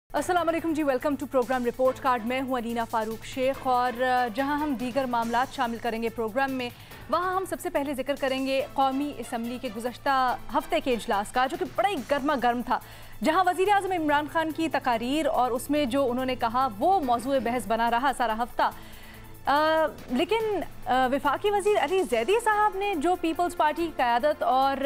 अस्सलाम वालेकुम जी, welcome to programme report card. मैं हूं अलीना फारूक शेख और जहां हम दीगर मामलात शामिल करेंगे प्रोग्राम में, वहां हम सबसे पहले जिक्र करेंगे कौमी असम्बली के गुज़श्ता हफ्ते के इजलास का, जो कि बड़ा ही गर्मा गर्म था, जहां वज़ीर आज़म इमरान खान की तकारीर और उसमें जो उन्होंने कहा वो मौज़ूए बहस बना रहा सारा हफ्ता। लेकिन वफाकी वज़ीर अली ज़ैदी साहब ने जो पीपल्स पार्टी की क़यादत और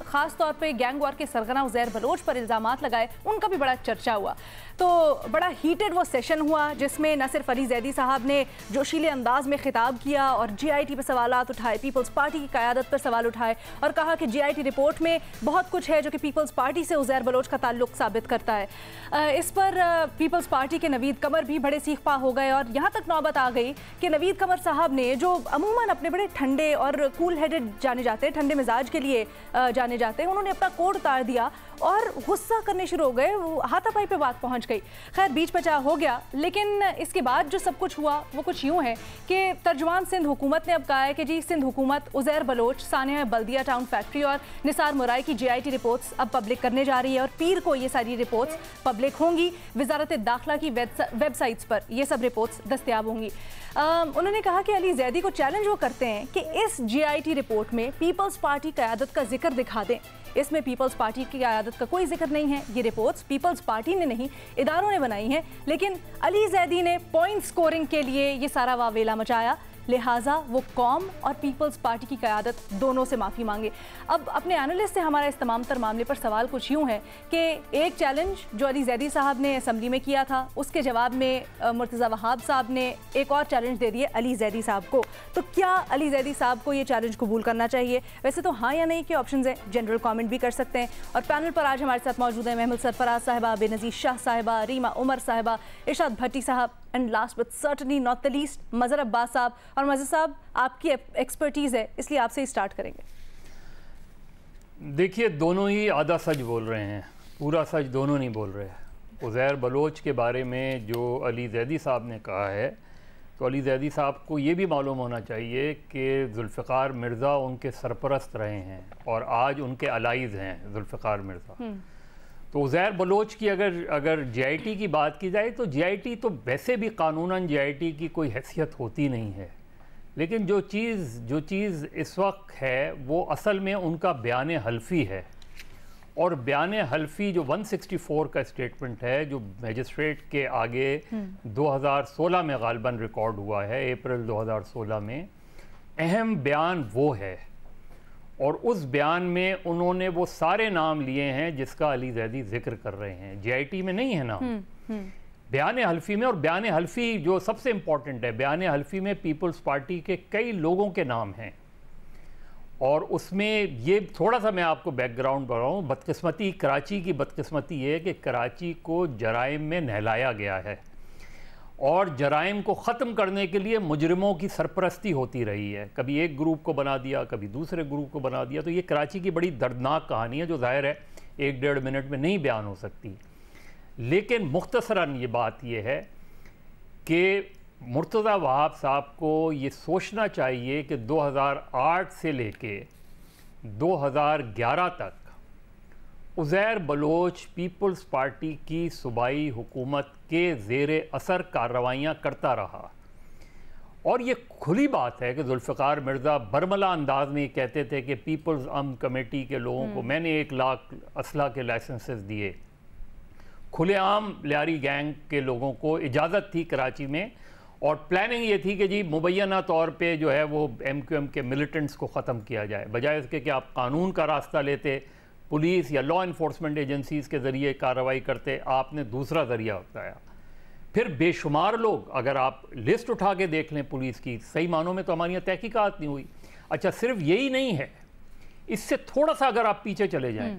ख़ास तौर पे गैंग वार के सरगना उज़ैर बलोच पर इल्ज़ामात लगाए, उनका भी बड़ा चर्चा हुआ। तो बड़ा हीटेड वो सेशन हुआ जिसमें न सिर्फ अली ज़ैदी साहब ने जोशीले अंदाज में ख़िताब किया और GIT पर सवालात उठाए, पीपल्स पार्टी की क़यादत पर सवाल उठाए और कहा कि GIT रिपोर्ट में बहुत कुछ है जो कि पीपल्स पार्टी से उज़ैर बलोच का ताल्लुक़ साबित करता है। इस पर पीपल्स पार्टी के नवीद कमर भी बड़े सीख पा हो गए और यहाँ तक नौबत आ गई कि नवीद कमर साहब ने, जो अमूमन अपने बड़े ठंडे और कूल हेडेड जाने जाते हैं, ठंडे मिजाज के लिए जाने जाते हैं, उन्होंने अपना कोड उतार दिया और गुस्सा करने शुरू हो गए। वो हाथापाई पे बात पहुंच गई। खैर बीच बचाव हो गया, लेकिन इसके बाद जो सब कुछ हुआ वो कुछ यूँ है कि तर्जुमान सिंध हुकूमत ने अब कहा है कि जी सिंध हुकूमत उज़ैर बलोच, सानिया बल्दिया टाउन फैक्ट्री और निसार मुराई की GIT रिपोर्ट्स अब पब्लिक करने जा रही है और पीर को ये सारी रिपोर्ट्स पब्लिक होंगी। वज़ारत दाखिला की वेबसाइट्स पर ये सब रिपोर्ट्स दस्तयाब होंगी। उन्होंने कहा कि अली ज़ैदी को चैलेंज वो करते हैं कि इस GIT रिपोर्ट में पीपल्स पार्टी क़यादत का जिक्र दिखा दें। इसमें पीपल्स पार्टी की क़यादत का कोई जिक्र नहीं है। ये रिपोर्ट्स पीपल्स पार्टी ने नहीं, इदारों ने बनाई हैं, लेकिन अली ज़ैदी ने पॉइंट स्कोरिंग के लिए ये सारा वावेला मचाया, लिहाजा वो कौम और पीपल्स पार्टी की क़यादत दोनों से माफ़ी मांगे। अब अपने एनालिस्ट से हमारा इस तमाम तर मामले पर सवाल कुछ यूँ है कि एक चैलेंज जो अली ज़ैदी साहब ने असम्बली में किया था, उसके जवाब में मुर्तज़ा वहाब साहब ने एक और चैलेंज दे दिए अली ज़ैदी साहब को। तो क्या अली ज़ैदी साहब को ये चैलेंज कबूल करना चाहिए? वैसे तो हाँ या नहीं के ऑप्शन हैं, जनरल कॉमेंट भी कर सकते हैं। और पैनल पर आज हमारे साथ मौजूद हैं महमूद सरफराज साहिबा, बेनज़ीर शाह साहिबा, रीमा उमर साहिबा, इरशाद भट्टी साहब and last but certainly not the least Mazhar Abbas साहब। और मज़हर साहब, आपकी एक्सपर्टीज़ है, इसलिए आपसे ही स्टार्ट करेंगे। देखिए, दोनों ही आधा सच बोल रहे हैं, पूरा सच दोनों नहीं बोल रहे। उज़ैर बलोच के बारे में जो अली ज़ैदी साहब ने कहा है, तो अली ज़ैदी साहब को ये भी मालूम होना चाहिए कि जुल्फ़िकार मिर्ज़ा उनके सरपरस्त रहे हैं और आज उनके अलाइज़ हैं जुल्फ़िकार मिर्ज़ा। तो उज़ैर बलोच की अगर GIT की बात की जाए तो GIT तो वैसे भी कानूनन GIT की कोई हैसियत होती नहीं है, लेकिन जो चीज़ इस वक्त है वो असल में उनका बयान हल्फी है। और बयान हल्फी जो 164 का स्टेटमेंट है, जो मैजिस्ट्रेट के आगे 2016 में गालिबन रिकॉर्ड हुआ है, अप्रैल 2016 में, अहम बयान वो है। और उस बयान में उन्होंने वो सारे नाम लिए हैं जिसका अली ज़ैदी जिक्र कर रहे हैं। GIT में नहीं है नाम, बयान हल्फी में। और बयान हल्फी जो सबसे इम्पॉर्टेंट है, बयान हल्फी में पीपल्स पार्टी के कई लोगों के नाम हैं। और उसमें ये थोड़ा सा मैं आपको बैकग्राउंड बताऊँ। बदकिस्मती, कराची की बदकिस्मती ये है कि कराची को जराइम में नहलाया गया है और जराइम को ख़त्म करने के लिए मुजरिमों की सरपरस्ती होती रही है। कभी एक ग्रुप को बना दिया, कभी दूसरे ग्रुप को बना दिया। तो ये कराची की बड़ी दर्दनाक कहानी है जो ज़ाहिर है 1-1.5 मिनट में नहीं बयान हो सकती। लेकिन मुख्तसरन ये बात ये है कि मुर्तज़ा वहाब साहब को ये सोचना चाहिए कि 2008 से लेके 2011 तक उज़ैर बलोच पीपल्स पार्टी की सूबाई हुकूमत के ज़ेर असर कार्रवाइयाँ करता रहा। और ये खुली बात है कि जुल्फ़िकार मिर्ज़ा बरमला अंदाज में कहते थे कि पीपल्स अमन कमेटी के लोगों को मैंने 1 लाख असला के लाइसेंसेस दिए। खुलेआम लियारी गैंग के लोगों को इजाज़त थी कराची में, और प्लानिंग ये थी कि जी मुबैना तौर पे जो है वो MQM के मिलिटेंट्स को ख़त्म किया जाए। बजाय इसके कि आप कानून का रास्ता लेते, पुलिस या लॉ इन्फोर्समेंट एजेंसीज़ के ज़रिए कार्रवाई करते, आपने दूसरा ज़रिया अपनाया। फिर बेशुमार लोग, अगर आप लिस्ट उठा के देख लें पुलिस की, सही मानों में तो हमारी यहाँ तहकीकात नहीं हुई। अच्छा, सिर्फ यही नहीं है, इससे थोड़ा सा अगर आप पीछे चले जाएं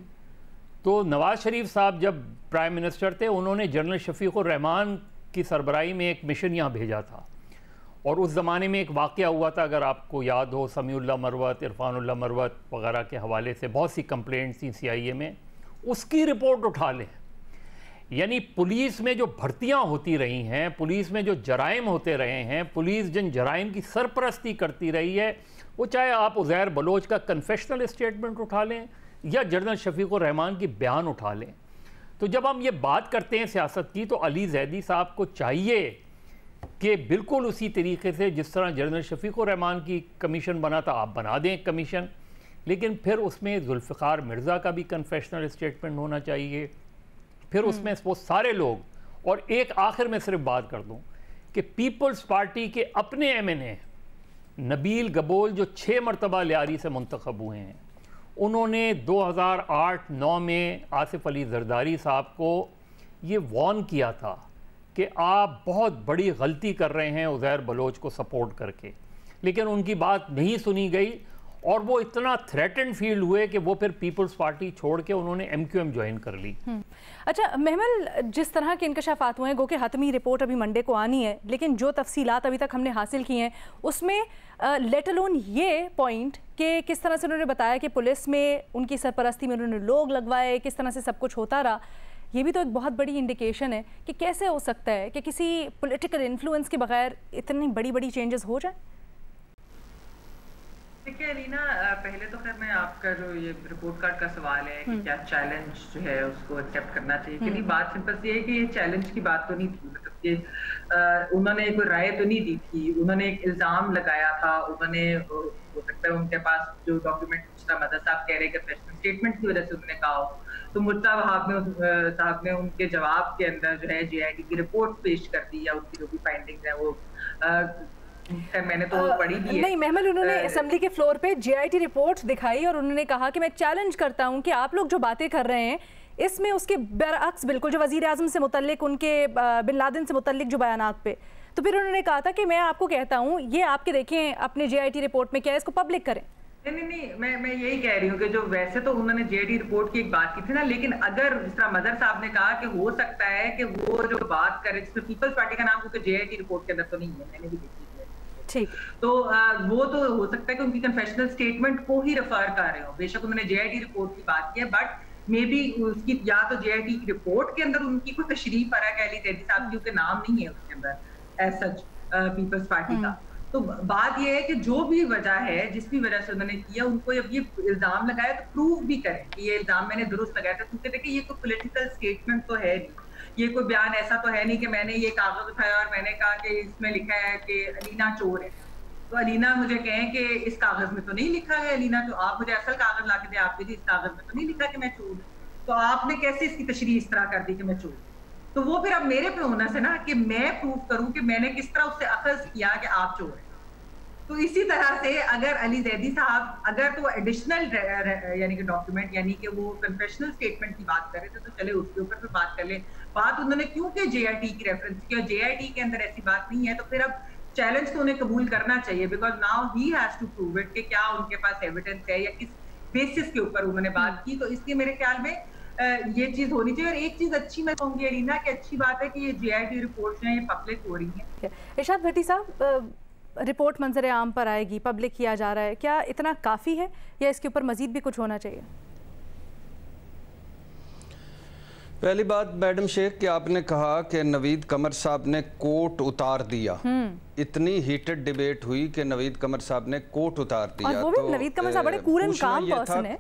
तो नवाज़ शरीफ साहब जब प्राइम मिनिस्टर थे, उन्होंने जनरल शफीकुर रहमान की सरबराही में एक मिशन यहाँ भेजा था। और उस ज़माने में एक वाक़या हुआ था, अगर आपको याद हो, समीउल्लाह मरवत, इरफानुल्लाह मरवत वगैरह के हवाले से बहुत सी कंप्लेंट्स थी CIA में, उसकी रिपोर्ट उठा लें। यानी पुलिस में जो भर्तियां होती रही हैं, पुलिस में जो जराइम होते रहे हैं, पुलिस जिन जराइम की सरपरस्ती करती रही है, वो चाहे आप उज़ैर बलोच का कन्फेशनल स्टेटमेंट उठा लें या जनरल शफीकुर रहमान की बयान उठा लें, تو جب ہم یہ بات کرتے ہیں سیاست کی تو علی زیدی صاحب کو چاہیے کہ بالکل اسی طریقے سے جس طرح جنرل شفیق الرحمان کی کمیشن بنا تھا آپ بنا دیں ایک کمیشن، لیکن پھر اس میں ذوالفقار مرزا کا بھی کنفیشنل اسٹیٹمنٹ ہونا چاہیے، پھر اس میں وہ سارے لوگ، اور ایک آخر میں صرف بات کر دوں کہ پیپلز پارٹی کے اپنے ایم این اے نبیل گبول جو 6 مرتبہ لیاری سے منتخب ہوئے ہیں، انہوں نے 2008-9 میں آصف علی زرداری صاحب کو یہ وارن کیا تھا کہ آپ بہت بڑی غلطی کر رہے ہیں عزیر بلوچ کو سپورٹ کر کے، لیکن ان کی بات نہیں سنی گئی اور وہ اتنا تھریٹنڈ فیل ہوئے کہ وہ پھر پیپلز پارٹی چھوڑ کے انہوں نے ایم کیو ایم جوائن کر لی۔ اچھا محمل، جس طرح کے انکشافات ہوئے ہیں، گو کہ حتمی رپورٹ ابھی منڈے کو آنی ہے، لیکن جو تفصیلات ابھی تک ہم نے حاصل کی ہیں اس میں لیٹ الون یہ پوائنٹ کہ کس طرح سے انہوں نے بتایا کہ پولیس میں ان کی سرپرستی میں انہوں نے لوگ لگوائے، کس طرح سے سب کچھ ہوتا رہا، یہ بھی تو ایک بہت بڑی انڈیکیشن ہے کہ کیسے ہو سکتا ہے کہ کسی پولیٹیکل انفلوئنس کے بغیر اتنی بڑی چینجز ہو جائیں۔ دیکھیں علینا، پہلے تو خیر میں آپ کا جو یہ رپورٹ کارڈ کا سوال ہے کہ کیا چیلنج جو ہے اس کو ایکسیپٹ کرنا چاہیے کہ نہیں، بات سمپل سی ہے کہ یہ چیلنج کی بات تو نہیں تھی، مطلب کہ انہوں نے کوئی رائے تو نہیں دی تھی، انہوں نے ایک الزام لگایا تھا، انہوں نے ہو سکتا ہے ان کے پاس جو ڈاکیومنٹ مرتضیٰ مدد صاحب کہہ رہے کہ پروفیشنل اسٹیٹمنٹ کی وجہ سے انہوں نے کہا ہو، تو مرتضیٰ وہاب صاحب نے ان کے جواب کے اندر جو ہے جے آئی ٹی کی رپورٹ پیش کر دی، یا ان کی جو بھی فائنڈنگز ہیں وہ میں نے تو پڑھی بھی ہے۔ نہیں محمل، انہوں نے اسمبلی کے فلور پہ جے آئی ٹی رپورٹ دکھائی اور انہوں نے کہا کہ میں چیلنج کرتا ہوں کہ آپ لوگ جو باتیں کر رہے ہیں اس میں اس کے برعکس بالکل جو وزیر اعظم سے متعلق، ان کے بن لادن سے متعلق جو بیانات پہ، تو پھر انہوں نے کہا تھا کہ میں آپ کو کہتا ہوں یہ آپ کے دیکھیں اپنے جے آئی ٹی رپورٹ میں کیا ہے، اس کو پبلک کریں۔ نہیں میں یہی کہہ رہی ہوں کہ جو ویسے تو انہوں نے جے آئی ٹی رپورٹ کی ایک بات کی تھی نا، لیکن اگر جس طرح مدر صاحب نے کہا کہ ہو سکتا ہے کہ وہ جو بات کرے، جس میں پیپلز پارٹی کا نام کیونکہ جے آئی ٹی رپورٹ کے اندر تو نہیں ہے، میں نے بھی دیکھی ہے، تو وہ تو ہو سکتا ہے کہ ان کی کنفیشنل اسٹیٹمنٹ کو ہی ریفر کر رہے ہوں، بے شک انہوں نے جے آئی ٹی رپورٹ کی بات کی ہے، بٹ مے بی اس کی یا تو جے آئی ٹی کی رپورٹ کے اندر ان کی کوئی تشریح فرق ہے علی زیدی صاحب کی، کیونکہ نام نہیں ہے اس کے اندر ایز سچ پیپلز پارٹی کا۔ تو بات یہ ہے کہ جو بھی وجہ ہے، جس بھی وجہ سے انہوں نے کیا، ان کو جب یہ الزام لگایا تو پروو بھی کریں کہ یہ الزام میں نے درست لگایا تھا، کیونکہ دیکھیں یہ کوئی پولیٹیکل اسٹیٹمنٹ تو ہے نہیں، یہ کوئی بیان ایسا تو ہے نہیں کہ میں نے یہ کاغذ اٹھایا اور میں نے کہا کہ اس میں لکھا ہے کہ علینا چور ہے، تو علینا مجھے کہیں کہ اس کاغذ میں تو نہیں لکھا ہے علینا، تو آپ مجھے اصل کاغذ لا کے دیں، آپ کے اس کاغذ میں تو نہیں لکھا کہ میں چور ہوں، تو آپ نے کیسے اس کی تشریح اس طرح کر دی کہ میں چور ہوں؟ تو وہ پھر اب میرے پہ ہونا سے نا کہ میں پروف کروں کہ میں نے کس طرح اس سے اخذ کیا کہ آپ چور ہیں۔ تو اسی طرح سے اگر علی زیدی صاحب اگر تو ایڈیشنل یعنی کہ ڈاکیومنٹ، یعنی کہ وہ کنفیشنل اسٹیٹمنٹ کی بات کر رہے تھے، تو چلے اس کے اوپر پھر بات کر لیں۔ بات انہوں نے کیونکہ جے آئی ٹی کی ریفرنس کی، اور جے آئی ٹی کے اندر ایسی بات نہیں ہے، تو پھر اب چیلنج تو انہیں قبول کرنا چاہیے، because now he has to prove it کہ کیا ان کے پاس ایویڈنس ہے یا کس بیسس کے اوپر انہوں نے بات کی۔ تو اس لیے میرے خیال میں یہ چیز ہونی چاہیے۔ اور ایک چیز اچھی میں کہوں گی علینا کہ اچھی بات ہے کہ یہ جے آئی ٹی رپورٹس ہیں یہ پبلک ہو رہی ہیں۔ ارشاد بھٹی صاحب، رپورٹ منظر عام پر آئے گی، پبلک کیا جا رہا ہے، کیا اتنا کافی ہے یا اس کے اوپر مزید بھی کچھ ہونا چاہیے؟ پہلی بات میڈم شیخ کہ آپ نے کہا کہ نوید قمر صاحب نے کوٹ اتار دیا، اتنی ہیٹڈ ڈیبیٹ ہوئی کہ نوید قمر صاحب نے کوٹ اتار دیا، اور وہ بھی نوید قمر صاحب بڑے کول اینڈ کام پرسن ہے۔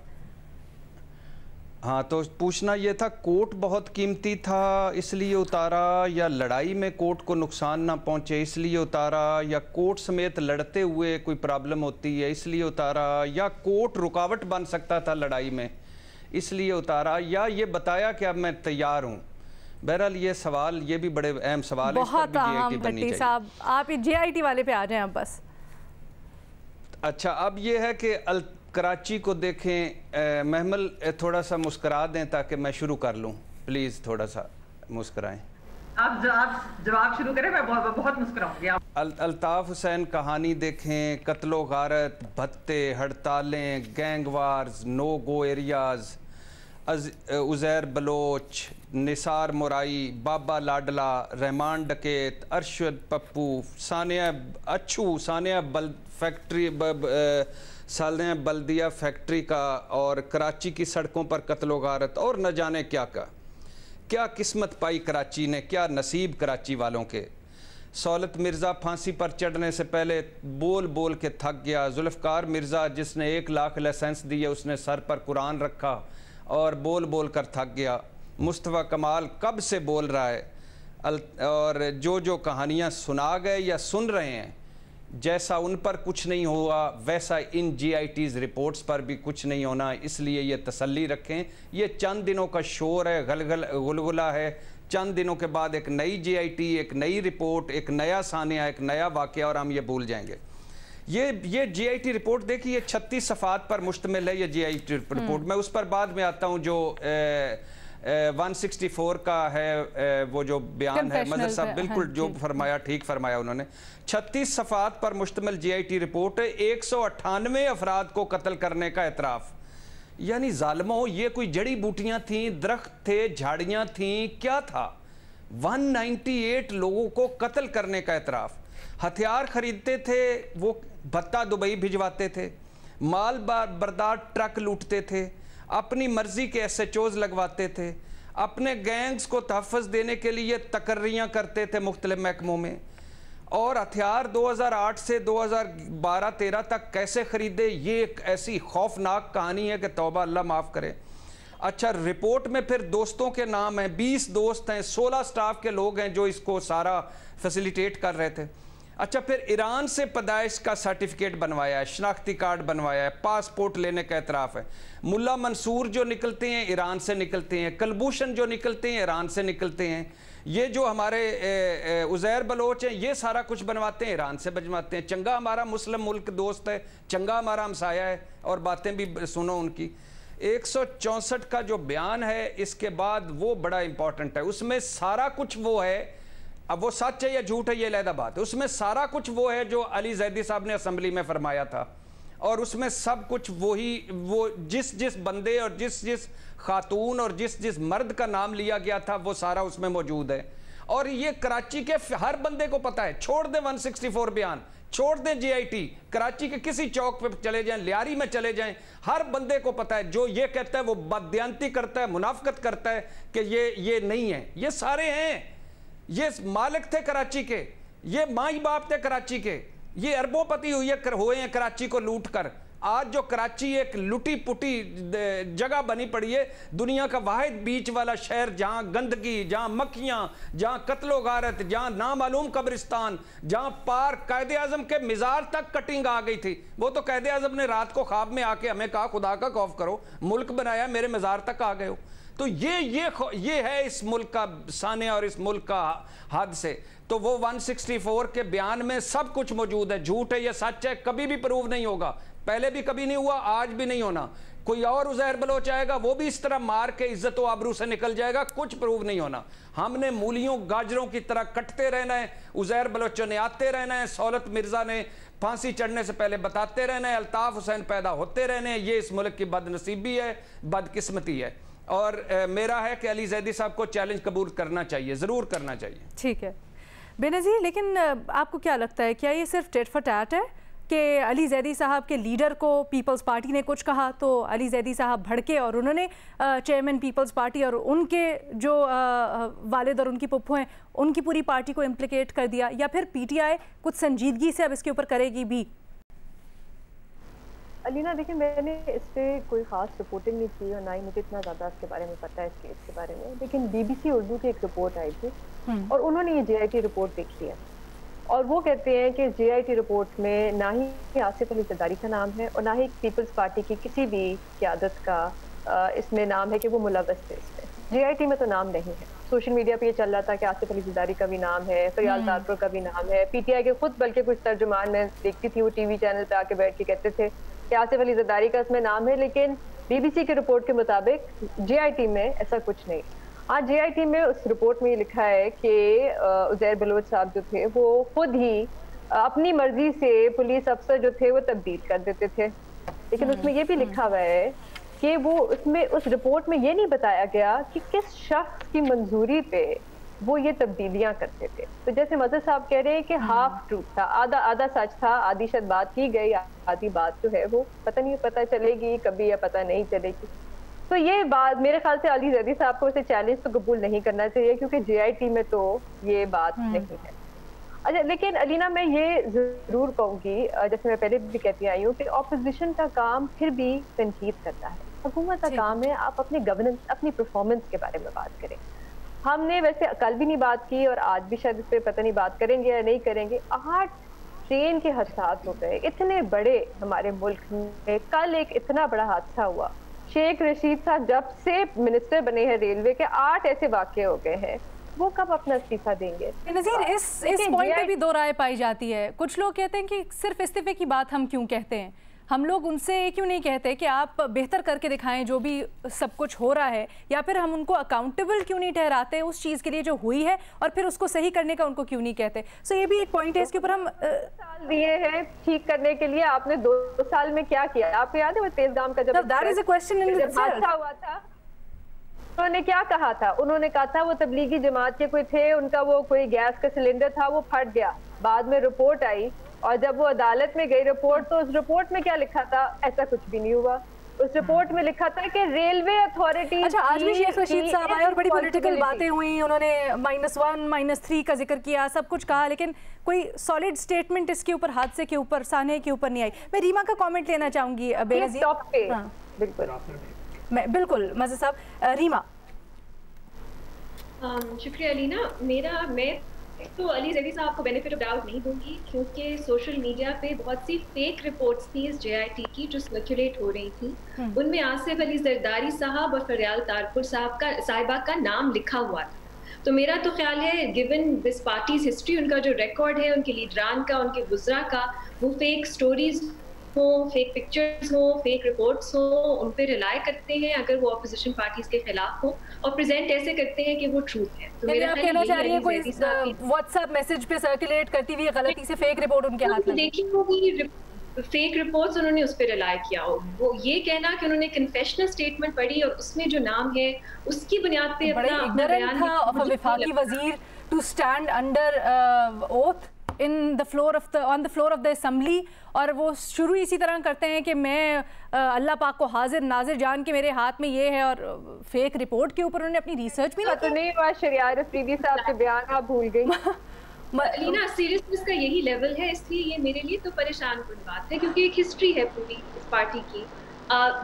ہاں، تو پوچھنا یہ تھا کوٹ بہت قیمتی تھا اس لیے اتارا، یا لڑائی میں کوٹ کو نقصان نہ پہنچے اس لیے اتارا، یا کوٹ سمیت لڑتے ہوئے کوئی پرابلم ہوتی ہے اس لیے اتارا، یا کوٹ رکاوٹ بن سکتا تھا لڑائی میں اس لیے اتارا، یا یہ بتایا کہ اب میں تیار ہوں؟ بہرحال یہ سوال، یہ بھی بڑے اہم سوال ہے، بہت اہم بھٹی صاحب، آپ جے آئی ٹی والے پہ آ جائیں اب بس۔ اچھا، اب یہ ہے کہ کراچی کو دیکھیں، محمل تھوڑا سا مسکرا دیں تاکہ میں شروع کر لوں، پلیز تھوڑا سا مسکرائیں۔ آپ جواب شروع کریں، میں بہت مسکراؤں گی۔ الطاف حسین کہانی دیکھیں، قتل و غارت، بھتے، ہڑتالیں، گینگ وارز، نو گو ایریاز، عزیر بلوچ، نثار مورائی، بابا لاڈلا، رحمان ڈکیت، ارشد پپو، ثانیہ بلدیہ فیکٹری کا، اور کراچی کی سڑکوں پر قتل و غارت، اور نہ جانے کیا قسمت پائی کراچی نے، کیا نصیب کراچی والوں کے۔ سہولت مرزا پھانسی پر چڑھنے سے پہلے بول بول کے تھک گیا، ذوالفقار مرزا جس نے 1 لاکھ لائسنس دیے اس نے سر پر قرآن رکھا اور بول بول کر تھک گیا، मुस्तफ़ा कमाल कब से बोल रहा है, और जो कहानियाँ सुना गए या सुन रहे हैं, जैसा उन पर कुछ नहीं हुआ वैसा इन GIT's रिपोर्ट्स पर भी कुछ नहीं होना। इसलिए ये तसल्ली रखें, ये चंद दिनों का शोर है, गुलगुला है। चंद दिनों के बाद एक नई GIT, एक नई रिपोर्ट, एक नया सानिया, एक नया वाक़या, और हम ये भूल जाएंगे। ये GIT रिपोर्ट देखिए 36 सफ़ात पर मुश्तमिल है। ये GIT रिपोर्ट, मैं उस पर बाद में आता हूँ। जो 164 का है वो जो बयान है, मजहर साहब बिल्कुल जो फरमाया ठीक फरमाया उन्होंने। 36 सफ़ात पर मुश्तमिल GIT रिपोर्ट है। 198 अफराद को कत्ल करने का एतराफ़। यानी ज़ालिमों, ये कोई जड़ी बूटियाँ थीं, दरख्त थे, झाड़ियाँ थीं, क्या था? 198 लोगों को कत्ल करने का एतराफ़। हथियार खरीदते थे, वो भत्ता दुबई भिजवाते थे, माल बरदार ट्रक लूटते थे, अपनी मर्जी के SHOs लगवाते थे, अपने गैंग्स को तहफ़्फ़ुज़ देने के लिए तकर्रियाँ करते थे मुख्तलिफ महकमों में। और हथियार 2008 से 2012-13 तक कैसे ख़रीदे, ये एक ऐसी खौफनाक कहानी है कि तौबा, अल्लाह माफ़ करे। अच्छा, रिपोर्ट में फिर दोस्तों के नाम हैं, 20 दोस्त हैं, 16 स्टाफ के लोग हैं जो इसको सारा फैसिलिटेट कर रहे थे। अच्छा, फिर ईरान से पैदाइश का सर्टिफिकेट बनवाया है, शनाख्ती कार्ड बनवाया है, पासपोर्ट लेने का एतराफ़ है। मुल्ला मंसूर जो निकलते हैं ईरान से निकलते हैं, कलभूषण जो निकलते हैं ईरान से निकलते हैं, ये जो हमारे उज़ैर बलोच हैं ये सारा कुछ बनवाते हैं, ईरान से बनवाते हैं। चंगा हमारा मुस्लिम मुल्क दोस्त है, चंगा हमारा हमसाया है, और बातें भी सुनो उनकी। 164 का जो बयान है, इसके बाद वो बड़ा इंपॉर्टेंट है। उसमें सारा कुछ वो है, अब वो सच है या झूठ है ये अलग बात है, उसमें सारा कुछ वो है जो अली ज़ैदी साहब ने असम्बली में फरमाया था। और उसमें सब कुछ वही, वो जिस बंदे और जिस खातून और जिस मर्द का नाम लिया गया था वो सारा उसमें मौजूद है। और ये कराची के हर बंदे को पता है। छोड़ दें 164 बयान, छोड़ दें GIT, कराची के किसी चौक पे चले जाएं, लियारी में चले जाएं, हर बंदे को पता है। जो ये कहता है वो बददियानती करता है, मुनाफिकत करता है कि ये नहीं है। ये सारे हैं, ये मालिक थे कराची के, ये माई बाप थे कराची के, ये अरबोपति हुए हैं कराची को लूट कर। आज जो कराची एक लुटी पुटी जगह बनी पड़ी है, दुनिया का वाहिद बीच वाला शहर जहां गंदगी, जहां मक्खियां, जहां कत्लो गारत, जहां नामालूम कब्रिस्तान, जहां पार कायदे आजम के मिजार तक कटिंग आ गई थी। वो तो कायदे आजम ने रात को ख्वाब में आके हमें कहा खुदा का खौफ करो, मुल्क बनाया, मेरे मिजार तक आ गए हो। तो ये है इस मुल्क का सानिया और इस मुल्क का हद से। तो वो 164 के बयान में सब कुछ मौजूद है। झूठ है या सच है कभी भी प्रूव नहीं होगा, पहले भी कभी नहीं हुआ, आज भी नहीं होना। कोई और उज़ैर बलोच आएगा, वो भी इस तरह मार के इज्जत व आबरू से निकल जाएगा, कुछ प्रूव नहीं होना। हमने मूलियों गाजरों की तरह कटते रहना है, उज़ैर बलोचों ने आते रहना है, सौलत मिर्जा ने फांसी चढ़ने से पहले बताते रहना है, अल्ताफ़ हुसैन पैदा होते रहने हैं। ये इस मुल्क की बदनसीबी है, बदकिस्मती है। और मेरा है कि अली ज़ैदी साहब को चैलेंज कबूल करना चाहिए, ज़रूर करना चाहिए। ठीक है बेनज़ीर, लेकिन आपको क्या लगता है, क्या ये सिर्फ टेट फॉर टैट है कि अली ज़ैदी साहब के लीडर को पीपल्स पार्टी ने कुछ कहा तो अली ज़ैदी साहब भड़के और उन्होंने चेयरमैन पीपल्स पार्टी और उनके जो वालिद और उनकी पुप्पो हैं उनकी पूरी पार्टी को इम्प्लिकेट कर दिया, या फिर PTI कुछ संजीदगी से अब इसके ऊपर करेगी भी? अलीना देखिए, मैंने इस पर कोई ख़ास रिपोर्टिंग नहीं की और ना ही मुझे इतना ज़्यादा इसके बारे में पता है, इस केस के बारे में। लेकिन BBC उर्दू की एक रिपोर्ट आई थी और उन्होंने ये GIT रिपोर्ट देखी है और वो कहते हैं कि GIT रिपोर्ट में ना ही आसिफ अली ज़रदारी का नाम है और ना ही पीपल्स पार्टी की किसी भी क़यादत का इसमें नाम है कि वो मुलव्वस थे इसमें। GIT में तो नाम नहीं है। सोशल मीडिया पे ये चल रहा था कि आसिफ अली ज़रदारी का भी नाम है, फरियाद तारपुर का भी नाम है। PTI के खुद बल्कि कुछ तर्जुमान मैं देखती थी, वो TV चैनल पे आके बैठ के कहते थे कि आसिफ अली ज़रदारी का इसमें नाम है, लेकिन BBC की रिपोर्ट के मुताबिक GIT में ऐसा कुछ नहीं। हाँ, GIT में उस रिपोर्ट में ये लिखा है कि उज़ैर बलोच साहब जो थे वो खुद ही अपनी मर्जी से पुलिस अफसर जो थे वो तब्दील कर देते थे। लेकिन उसमें ये भी लिखा हुआ है कि वो उसमें उस रिपोर्ट में ये नहीं बताया गया कि किस शख्स की मंजूरी पे वो ये तब्दीलियां करते थे। तो जैसे मज़हर साहब कह रहे हैं कि हाफ ट्रूथ था, आधा सच था, आधी शायद बात की गई, आधी बात जो है वो पता चलेगी कभी या पता नहीं चलेगी। तो ये बात मेरे ख्याल से अली ज़ैदी साहब को इसे चैलेंज तो कबूल नहीं करना चाहिए क्योंकि GIT में तो ये बात नहीं है। अच्छा, लेकिन अलीना मैं ये ज़रूर कहूँगी, जैसे मैं पहले भी कहती आई हूँ कि ऑपोजिशन का काम फिर भी तनकीद करता है। हुकूमत का काम है आप अपनी गवर्नेंस, अपनी परफॉर्मेंस के बारे में बात करें। हमने वैसे कल भी नहीं बात की और आज भी शायद इस पर पता नहीं बात करेंगे या नहीं करेंगे। 8 ट्रेन के हादसा हो गए इतने बड़े हमारे मुल्क में। कल एक इतना बड़ा हादसा हुआ, शेख रशीद साहब जब से मिनिस्टर बने हैं रेलवे के 8 ऐसे वाक़े हो गए हैं, वो कब अपना इस्तीफा देंगे? नज़ीर, इस पॉइंट पे भी दो राय पाई जाती है। कुछ लोग कहते हैं कि सिर्फ इस्तीफे की बात हम क्यों कहते हैं, हम लोग उनसे क्यों नहीं कहते कि आप बेहतर करके दिखाएं जो भी सब कुछ हो रहा है, या फिर हम उनको अकाउंटेबल क्यों नहीं ठहराते उस चीज़ के लिए जो हुई है और फिर उसको सही करने का उनको क्यों नहीं कहते। सो ये भी एक पॉइंट है, इसके ऊपर हम साल दिए हैं ठीक करने के लिए, आपने 2 साल में क्या किया? आपको याद है वो तेजगाम का जब हादसा हुआ था, उन्होंने क्या कहा था? उन्होंने कहा था वो तबलीगी जमात के कोई थे, उनका वो कोई गैस का सिलेंडर था वो फट गया। बाद में रिपोर्ट आई और जब वो अदालत में गई रिपोर्ट, तो उस रिपोर्ट में क्या लिखा था? ऐसा कुछ भी नहीं हुआ। उस रिपोर्ट में लिखा था कि रेलवे अथॉरिटी। अच्छा, आज भी शेख रशीद साहब आए और बड़ी पॉलिटिकल बातें हुई, उन्होंने -1 -3 का जिक्र किया, सब कुछ कहा, लेकिन कोई सॉलिड स्टेटमेंट इसके ऊपर, हादसे के ऊपर, सानहे के ऊपर नहीं आई। मैं रीमा का कमेंट लेना चाहूंगी बेनज़ीर। बिल्कुल मज़े साहब। रीमा। शुक्रिया अलीना। मैं तो अली ज़ैदी साहब को बेनिफिट ऑफ डाउट नहीं दूंगी, क्योंकि सोशल मीडिया पे बहुत सी फेक रिपोर्ट्स थी इस JIT की जो सर्कुलेट हो रही थी। उनमें आसिफ अली जरदारी साहब और फरियाल तारपुर साहिबा का नाम लिखा हुआ था। तो मेरा तो ख्याल है गिवन दिस पार्टीज हिस्ट्री, उनका जो रिकॉर्ड है, उनके लीडरान का, उनके गुजरा का, वो फेक स्टोरीज हो, फेक पिक्चर्स हो, फेक रिपोर्ट्स हो, उन पे रिलाई करते हैं अगर वो अपोजिशन पार्टीज के खिलाफ हो, और प्रेजेंट ऐसे करते हैं कि वो ट्रूथ है। तो मेरा कहना चाह रही है कोई व्हाट्सएप मैसेज पे सर्कुलेट करती हुई गलती से फेक रिपोर्ट उनके हाथ में देखी होगी, फेक रिपोर्ट्स उन्होंने उस पर रिलाई किया हो। वो ये कहना कि उन्होंने कन्फेशनल स्टेटमेंट पढ़ी और उसमें जो नाम है उसकी बुनियाद पे अपना बयान था ऑफ अ वफाकी वजीर to stand under oath in the floor of the on the floor of the assembly, और वो शुरू इसी तरह करते हैं कि मैं अल्लाह पाक को हाजिर नाजिर जान के मेरे हाथ में ये है, और फेक रिपोर्ट के ऊपर उन्होंने अपनी रिसर्च भी नहीं हुआ। शरियार अफरीदी साहब के बयान आप भूल गई। अलीना, सीरियसनेस का यही लेवल है, इसलिए ये मेरे लिए तो परेशान कुन बात है, क्योंकि एक हिस्ट्री है पूरी इस पार्टी की।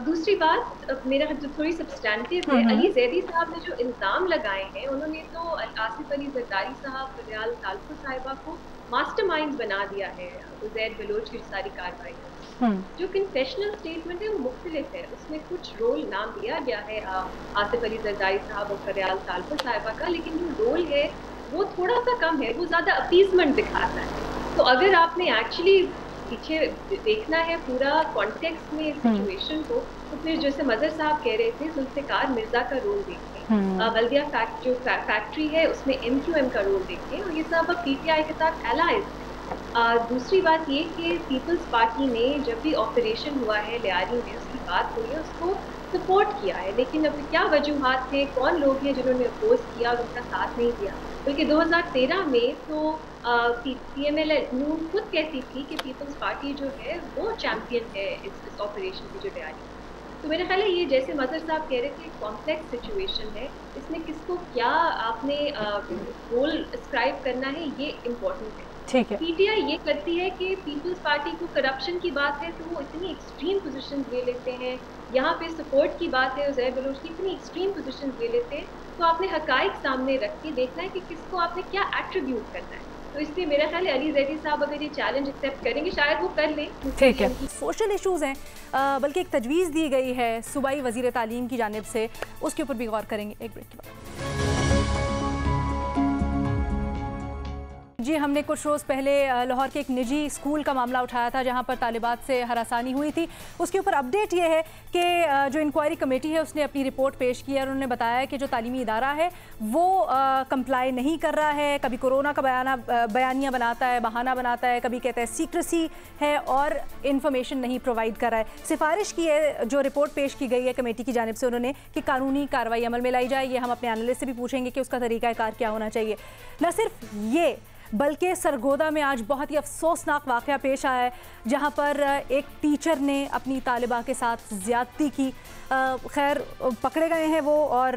दूसरी बात मेरा जो थोड़ी सब्सटैंटिव है, अली ज़ैदी साहब ने जो इल्ज़ाम लगाए हैं, उन्होंने तो आसिफ अली जरदारी साहब, फरियाल तारपुर साहिबा को मास्टरमाइंड बना दिया है उज़ैर बलोच की सारी कार्रवाई। जो कन्फेशनल स्टेटमेंट है वो मुख्तलिफ है, उसमें कुछ रोल नाम दिया गया है आसिफ अली जरदारी साहब और फरियाल तारपुर साहिबा का, लेकिन जो रोल है वो थोड़ा सा कम है, वो ज़्यादा अपीजमेंट दिखाता है। तो अगर आपने एक्चुअली पीछे देखना है पूरा कॉन्टेक्स्ट में सिचुएशन को, तो फिर जैसे मजहर साहब कह रहे थे, जुल्फ़िकार मिर्जा का रोल देखें, बल्दिया जो फैक्ट्री है उसमें MQM का रोल देखें, और ये सब अब PTI के साथ एलाइज। दूसरी बात ये कि पीपल्स पार्टी ने जब भी ऑपरेशन हुआ है लियारी में, उसकी बात हुई है, उसको सपोर्ट किया है, लेकिन अब क्या वजूहात थे, कौन लोग हैं जिन्होंने अपोज किया और उनका साथ नहीं दिया? बल्कि 2013 में तो PML खुद कहती थी कि पीपल्स पार्टी जो है वो चैम्पियन है इस ऑपरेशन की जो तैयारी। तो मेरा ख्याल है ये जैसे मजहर साहब कह रहे थे, कॉम्प्लेक्स सिचुएशन है, इसमें किसको क्या आपने रोल अस्क्राइब करना है ये इम्पोर्टेंट है। ठीक है। PTI ये करती है कि पीपल्स पार्टी को करप्शन की बात है तो वो इतनी एक्सट्रीम पोजीशन ले लेते हैं, यहाँ पे सपोर्ट की बात है उज़ैर बलोच की, इतनी एक्सट्रीम पोजीशन ले लेते हैं। तो आपने हकाइक सामने रख के देखना है कि किसको आपने क्या एट्रीब्यूट करना है। तो इसलिए मेरा ख्याल है अली ज़ैदी साहब अगर ये चैलेंज एक्सेप्ट करेंगे शायद वो कर लें। ठीक है। सोशल इश्यूज़ हैं, बल्कि एक तजवीज़ दी गई है सूबाई वज़ीर तालीम की जानिब से, उसके ऊपर भी गौर करेंगे एक ब्रेक के बाद। जी, हमने कुछ रोज़ पहले लाहौर के एक निजी स्कूल का मामला उठाया था जहां पर तालिबात से हरासानी हुई थी। उसके ऊपर अपडेट ये है कि जो इंक्वायरी कमेटी है उसने अपनी रिपोर्ट पेश की है और उन्होंने बताया कि जो तालीमी इदारा है वो कंप्लाई नहीं कर रहा है, कभी कोरोना का बयानिया बनाता है, बहाना बनाता है, कभी कहता है सीक्रेसी है और इन्फॉर्मेशन नहीं प्रोवाइड कर रहा है। सिफारिश की है, जो रिपोर्ट पेश की गई है कमेटी की जानिब से उन्होंने, कि कानूनी कार्रवाई अमल में लाई जाए। ये हम अपने एनालिस्ट से भी पूछेंगे कि उसका तरीक़ाकार क्या होना चाहिए। न सिर्फ ये, बल्कि सरगोदा में आज बहुत ही अफसोसनाक वाक़या पेश आया है जहां पर एक टीचर ने अपनी तालिबा के साथ ज़्यादती की। खैर पकड़े गए हैं वो, और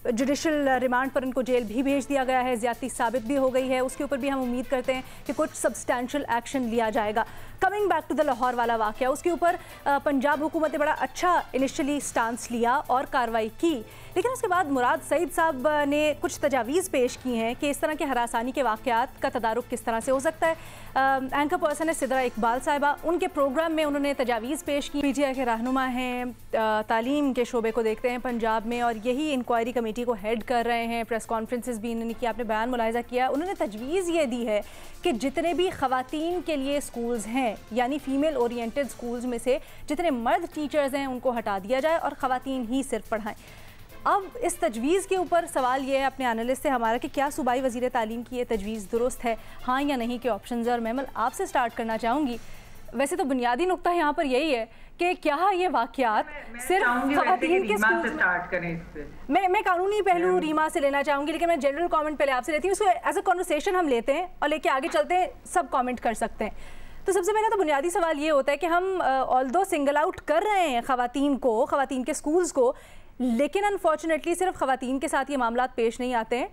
जुडिशल रिमांड पर इनको जेल भी भेज दिया गया है, ज़्यादती साबित भी हो गई है, उसके ऊपर भी हम उम्मीद करते हैं कि कुछ सब्सटैंशियल एक्शन लिया जाएगा। Coming back to the Lahore वाला वाक़या, उसके ऊपर पंजाब हुकूमत ने बड़ा अच्छा इनिशियली स्टांस लिया और कार्रवाई की, लेकिन उसके बाद मुराद सईद साहब ने कुछ तजावीज़ पेश की हैं कि इस तरह के हरासानी के वाक़यात का तदारुक किस तरह से हो सकता है। एंकर पर्सन है सिदरा इकबाल साहिबा, उनके प्रोग्राम में उन्होंने तजावीज़ पेश की। पीटीआई के रहनुमा हैं, तालीम के शोबे को देखते हैं पंजाब में और यही इंक्वायरी कमेटी को हेड कर रहे हैं। प्रेस कॉन्फ्रेंसेस भी इन्होंने की, आपने बयान मुलाहिजा किया। उन्होंने तजवीज़ ये दी है कि जितने भी ख़वातीन के लिए स्कूल्स हैं, यानी फ़ीमेल ओरिएंटेड स्कूल्स में से जितने मर्द टीचर्स हैं उनको हटा दिया जाए और ख़वातीन ही सिर्फ पढ़ाएं। अब इस तजवीज़ के ऊपर सवाल ये है अपने एनालिस्ट से हमारा कि क्या सूबाई वज़ीर तालीम की ये तजवीज़ दुरुस्त है, हाँ या नहीं के ऑप्शंस। और महमल आपसे स्टार्ट करना चाहूँगी। वैसे तो बुनियादी नुक्ता यहाँ पर यही है कि क्या ये वाक़यात सिर्फ ख़वातीन के स्कूल स्टार्ट करें इस पे। मैं कानूनी पहलू रीमा से लेना चाहूँगी, लेकिन मैं जनरल कमेंट पहले आपसे लेती हूँ। उसको एज अ कॉन्वर्सेशन हम लेते हैं और लेके आगे चलते हैं, सब कमेंट कर सकते हैं। तो सबसे पहले तो बुनियादी सवाल ये होता है कि हम ऑल्दो सिंगल आउट कर रहे हैं ख़वातीन के स्कूल्स को, लेकिन अनफॉर्चुनेटली सिर्फ ख़वातीन के साथ ये मामला पेश नहीं आते हैं,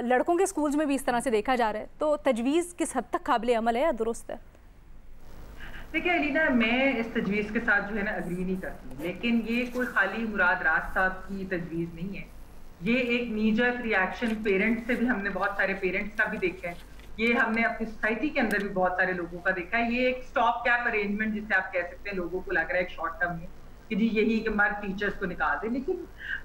लड़कों के स्कूल्स में भी इस तरह से देखा जा रहा है। तो तजवीज़ किस हद तक काबिल अमल है या दुरुस्त है? देखिए अलीना, मैं इस तजवीज़ के साथ जो है ना अग्री नहीं करती, लेकिन ये कोई खाली मुराद राज साहब की तजवीज़ नहीं है। ये एक नीजर रिएक्शन पेरेंट्स से भी, हमने बहुत सारे पेरेंट्स का भी देखा है, ये हमने अपनी सोसाइटी के अंदर भी बहुत सारे लोगों का देखा है। ये एक स्टॉप कैप अरेंजमेंट जिसे आप कह सकते हैं, लोगों को लग रहा है एक शॉर्ट टर्म में कि जी यही कि मर्द टीचर्स को निकाल दें, लेकिन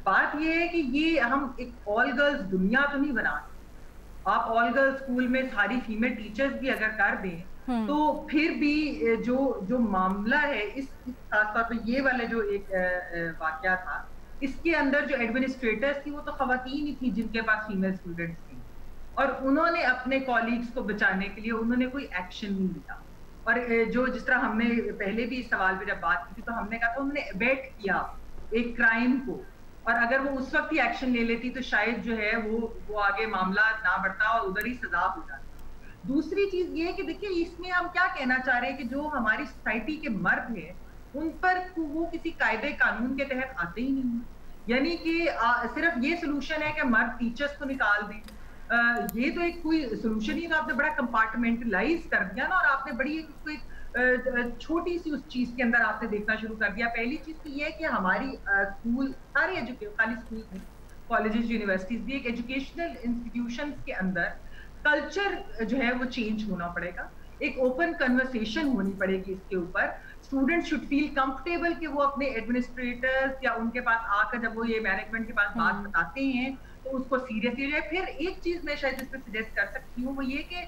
बात ये है कि ये हम एक ऑल गर्ल्स दुनिया तो नहीं बना सकते। आप ऑल गर्ल्स स्कूल में सारी फीमेल टीचर्स भी अगर कर दें तो फिर भी जो मामला है, इस खासतौर पर ये वाला जो एक वाकया था, इसके अंदर जो एडमिनिस्ट्रेटर्स थी वो तो खवातीन ही थी जिनके पास फीमेल स्टूडेंट्स थी, और उन्होंने अपने कॉलीग्स को बचाने के लिए उन्होंने कोई एक्शन नहीं लिया। और जो जिस तरह हमने पहले भी इस सवाल पे जब बात की थी तो हमने कहा था उन्होंने अबेट किया एक क्राइम को, और अगर वो उस वक्त ही एक्शन ले लेती तो शायद जो है वो आगे मामला ना बढ़ता और उधर ही सजा हो जाती। दूसरी चीज ये है कि देखिए इसमें हम क्या कहना चाह रहे हैं कि जो हमारी सोसाइटी के मर्द हैं उन पर वो किसी कायदे कानून के तहत आते ही नहीं, यानी कि सिर्फ ये सोल्यूशन है कि मर्द टीचर्स को निकाल दें। ये तो एक कोई सोल्यूशन ही, तो आपने बड़ा कंपार्टमेंटलाइज कर दिया ना, और आपने बड़ी एक छोटी सी उस चीज के अंदर आपने देखना शुरू कर दिया। पहली चीज तो ये है कि हमारी स्कूल सारे खाली स्कूल में, कॉलेजेस, यूनिवर्सिटीज भी, एक एजुकेशनल इंस्टीट्यूशन के अंदर कल्चर जो है वो चेंज होना पड़ेगा, एक ओपन कन्वर्सेशन होनी पड़ेगी इसके ऊपर। स्टूडेंट शुड फील कंफर्टेबल कि वो अपने एडमिनिस्ट्रेटर्स या उनके पास आकर जब वो ये मैनेजमेंट के पास बात बताते हैं तो उसको सीरियसली ले। फिर एक चीज मैं शायद इस पर सजेस्ट कर सकती हूँ, वो ये कि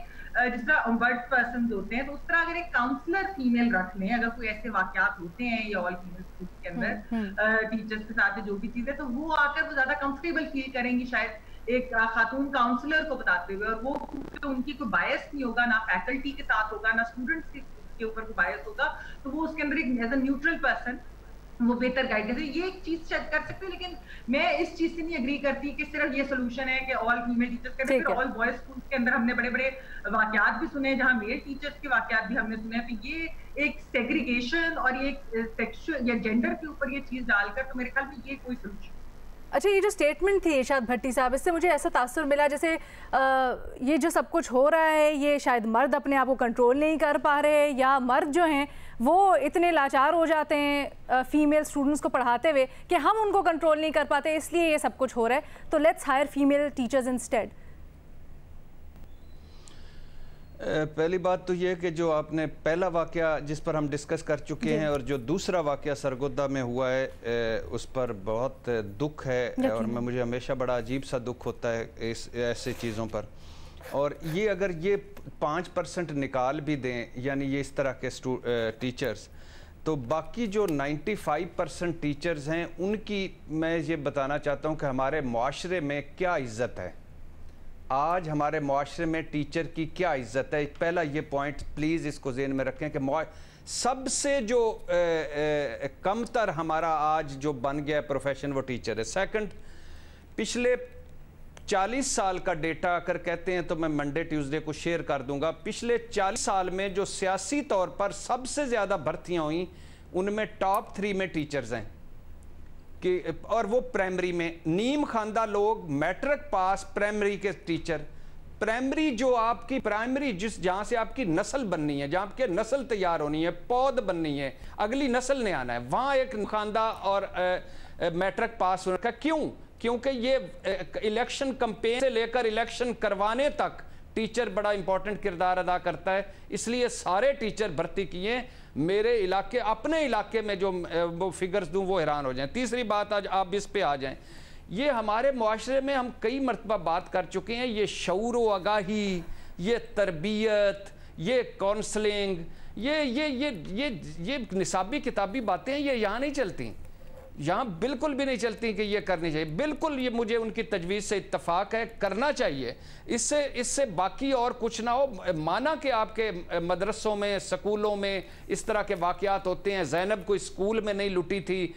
जिस तरह ओम्बड्स पर्सन होते हैं तो उस तरह अगर एक काउंसलर फीमेल रख लें, अगर कोई ऐसे वाकयात होते हैं या ऑल फीमेल स्कूल के अंदर टीचर्स के साथ जो भी चीज है, तो वो आकर वो ज्यादा कंफर्टेबल फील करेंगी शायद एक खातून काउंसलर को बताते हुए, और वो तो उनकी कोई बायस नहीं होगा, ना फैकल्टी के साथ होगा, ना स्टूडेंट्स के ऊपर कोई बायस होगा, तो वो उसके अंदर एक एज अ न्यूट्रल पर्सन वो बेहतर गाइड करते। ये एक चीज शायद कर सकते हैं, लेकिन मैं इस चीज से नहीं एग्री करती कि सिर्फ ये सोल्यूशन है कि ऑल फीमेल टीचर्स के अंदर। ऑल बॉयज स्कूल के अंदर हमने बड़े बड़े वाकयात भी सुने जहाँ मेल टीचर्स के वाकयात भी हमने सुने, तो ये एक सेग्रीगेशन और ये सेक्सुअल या जेंडर के ऊपर ये चीज डालकर तो मेरे ख्याल में ये कोई सोल्यूशन। अच्छा, ये जो स्टेटमेंट थी इरशाद भट्टी साहब, इससे मुझे ऐसा तासुर मिला जैसे ये जो सब कुछ हो रहा है ये शायद मर्द अपने आप को कंट्रोल नहीं कर पा रहे, या मर्द जो हैं वो इतने लाचार हो जाते हैं फीमेल स्टूडेंट्स को पढ़ाते हुए कि हम उनको कंट्रोल नहीं कर पाते, इसलिए ये सब कुछ हो रहा है, तो let's hire female teachers instead. पहली बात तो ये कि जो आपने पहला वाक़या जिस पर हम डिस्कस कर चुके हैं और जो दूसरा वाक़या सरगोदा में हुआ है उस पर बहुत दुख है, और मुझे हमेशा बड़ा अजीब सा दुख होता है इस ऐसे चीज़ों पर। और ये अगर ये 5% निकाल भी दें, यानी ये इस तरह के टीचर्स, तो बाकी जो 95% टीचर्स हैं उनकी मैं ये बताना चाहता हूँ कि हमारे मुआशरे में क्या इज़्ज़त है। आज हमारे मुआशरे में टीचर की क्या इज़्ज़त है। पहला ये पॉइंट प्लीज़ इसको ज़हन में रखें कि सबसे जो कमतर हमारा आज जो बन गया प्रोफेशन वो टीचर है। सेकंड, पिछले 40 साल का डेटा अगर कहते हैं तो मैं मंडे ट्यूसडे को शेयर कर दूंगा। पिछले 40 साल में जो सियासी तौर पर सबसे ज़्यादा भर्तियाँ हुई उनमें टॉप 3 में टीचर्स हैं। کہ اور وہ پرائمری میں نیم خواندہ لوگ میٹرک پاس پرائمری کے ٹیچر، پرائمری جو آپ کی پرائمری جہاں سے آپ کی نسل بننی ہے، جہاں آپ کے نسل تیار ہونی ہے، پود بننی ہے، اگلی نسل نے آنا ہے، وہاں ایک خواندہ اور میٹرک پاس ہونے کا کیوں؟ کیونکہ یہ الیکشن کمپین سے لے کر الیکشن کروانے تک ٹیچر بڑا امپورٹنٹ کردار ادا کرتا ہے، اس لیے سارے ٹیچر بھرتی کیے۔ میرے علاقے اپنے علاقے میں جو فگرز دوں وہ حیران ہو جائیں۔ تیسری بات آج آپ اس پہ آ جائیں، یہ ہمارے معاشرے میں ہم کئی مرتبہ بات کر چکے ہیں، یہ شعور و آگاہی، یہ تربیت، یہ کونسلنگ، یہ نصابی کتابی باتیں یہ یہاں نہیں چلتی، یہاں بالکل بھی نہیں چلتی کہ یہ کرنی چاہیے۔ بالکل یہ مجھے ان کی تجویز سے اتفاق ہے، کرنا چاہیے، اس سے باقی اور کچھ نہ ہو۔ مانا کہ آپ کے مدرسوں میں سکولوں میں اس طرح کے واقعات ہوتے ہیں، زینب کوئی سکول میں نہیں لٹی تھی،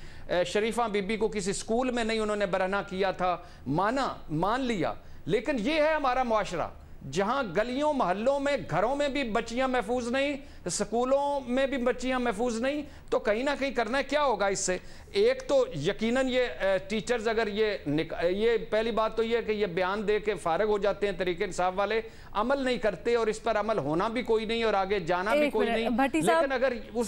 شریفہ بی بی کو کسی سکول میں نہیں انہوں نے برہنہ کیا تھا، مان لیا، لیکن یہ ہے ہمارا معاشرہ جہاں گلیوں محلوں میں گھروں میں بھی بچیاں محفوظ نہیں، سکولوں میں بھی بچیاں محفوظ نہیں، تو کہیں نہ کہیں کرنا ہے۔ کیا ہوگا اس سے؟ ایک تو یقیناً یہ ٹیچرز اگر یہ پہلی بات تو یہ کہ یہ بیان دے کے فارغ ہو جاتے ہیں، تحریک انصاف والے عمل نہیں کرتے اور اس پر عمل ہونا بھی کوئی نہیں اور آگے جانا بھی کوئی نہیں۔ لیکن اگر اس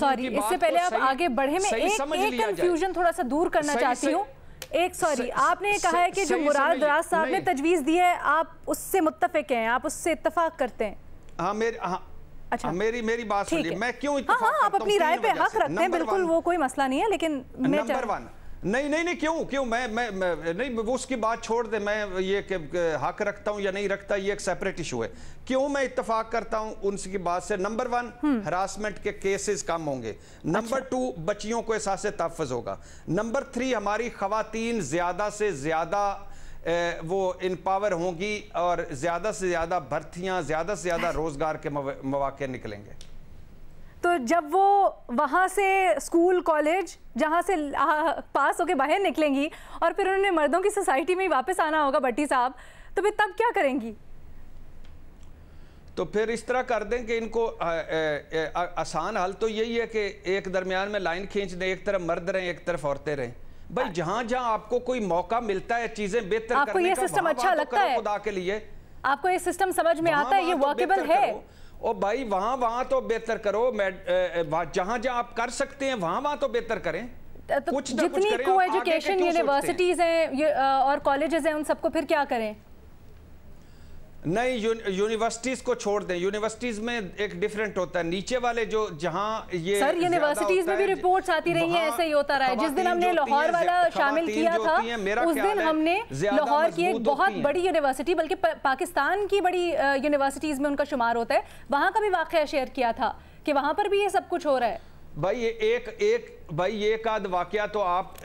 سے پہلے آپ آگے بڑھے میں ایک کنفیوژن تھوڑا سا دور کرنا چاہتی ہوں۔ آپ نے کہا ہے کہ جو مراد راز صاحب نے تجویز دی ہے آپ اس سے متفق ہیں، آپ اس سے اتفاق کرتے ہیں؟ ہاں میری بات سنیے، میں کیوں اتفاق کرتا ہوں؟ آپ اپنی رائے پہ حق رکھتے ہیں، بالکل وہ کوئی مسئلہ نہیں ہے، لیکن نمبر ون نہیں کیوں میں نہیں، وہ اس کی بات چھوڑ دے، میں یہ کہ حق رکھتا ہوں یا نہیں رکھتا یہ ایک سیپریٹ ایشو ہے۔ کیوں میں اتفاق کرتا ہوں ان کی بات سے؟ نمبر ون، ہراسمنٹ کے کیسز کم ہوں گے، نمبر ٹو، بچیوں کو احساس تحفظ ہوگا، نمبر تھری، ہماری خواتین زیادہ سے زیادہ وہ انپاور ہوں گی اور زیادہ سے زیادہ بھرتیاں، زیادہ سے زیادہ روزگار کے مواقع نکلیں گے۔ تو جب وہ وہاں سے اسکول کالج جہاں سے پاس ہو کے باہر نکلیں گی اور پھر انہوں نے مردوں کی سوسائٹی میں ہی واپس آنا ہوگا بھٹی صاحب، تو پھر تب کیا کریں گی؟ تو پھر اس طرح کر دیں کہ ان کو آسان حل تو یہی ہے کہ ایک درمیان میں لائن کھینچ دیں، ایک طرف مرد رہیں ایک طرف عورتیں رہیں۔ بھائی جہاں آپ کو کوئی موقع ملتا ہے چیزیں بہتر کرنے کا، آپ کو یہ سسٹم اچھا لگتا ہے؟ خدا کے لیے آپ کو یہ سسٹم سمجھ میں آتا ہے، یہ ورکیبل ہے؟ او بھائی وہاں تو بہتر کرو، جہاں آپ کر سکتے ہیں وہاں تو بہتر کریں۔ جتنی کو ایجوکیشن یونیورسٹیز ہیں اور کالجز ہیں ان سب کو پھر کیا کریں؟ نہیں، یونیورسٹیز کو چھوڑ دیں، یونیورسٹیز میں ایک ڈیفرنٹ ہوتا ہے، نیچے والے جو جہاں یہ سر یونیورسٹیز میں بھی رپورٹس آتی رہی ہیں، ایسے ہی ہوتا رہا ہے۔ جس دن ہم نے لاہور والا شامل کیا تھا اس دن ہم نے لاہور کی ایک بہت بڑی یونیورسٹی، بلکہ پاکستان کی بڑی یونیورسٹیز میں ان کا شمار ہوتا ہے، وہاں کا بھی واقعہ شیئر کیا تھا کہ وہاں پر بھی یہ سب کچھ ہو رہا ہے۔ بھائی یہ ایک آدھ واقعہ تو آپ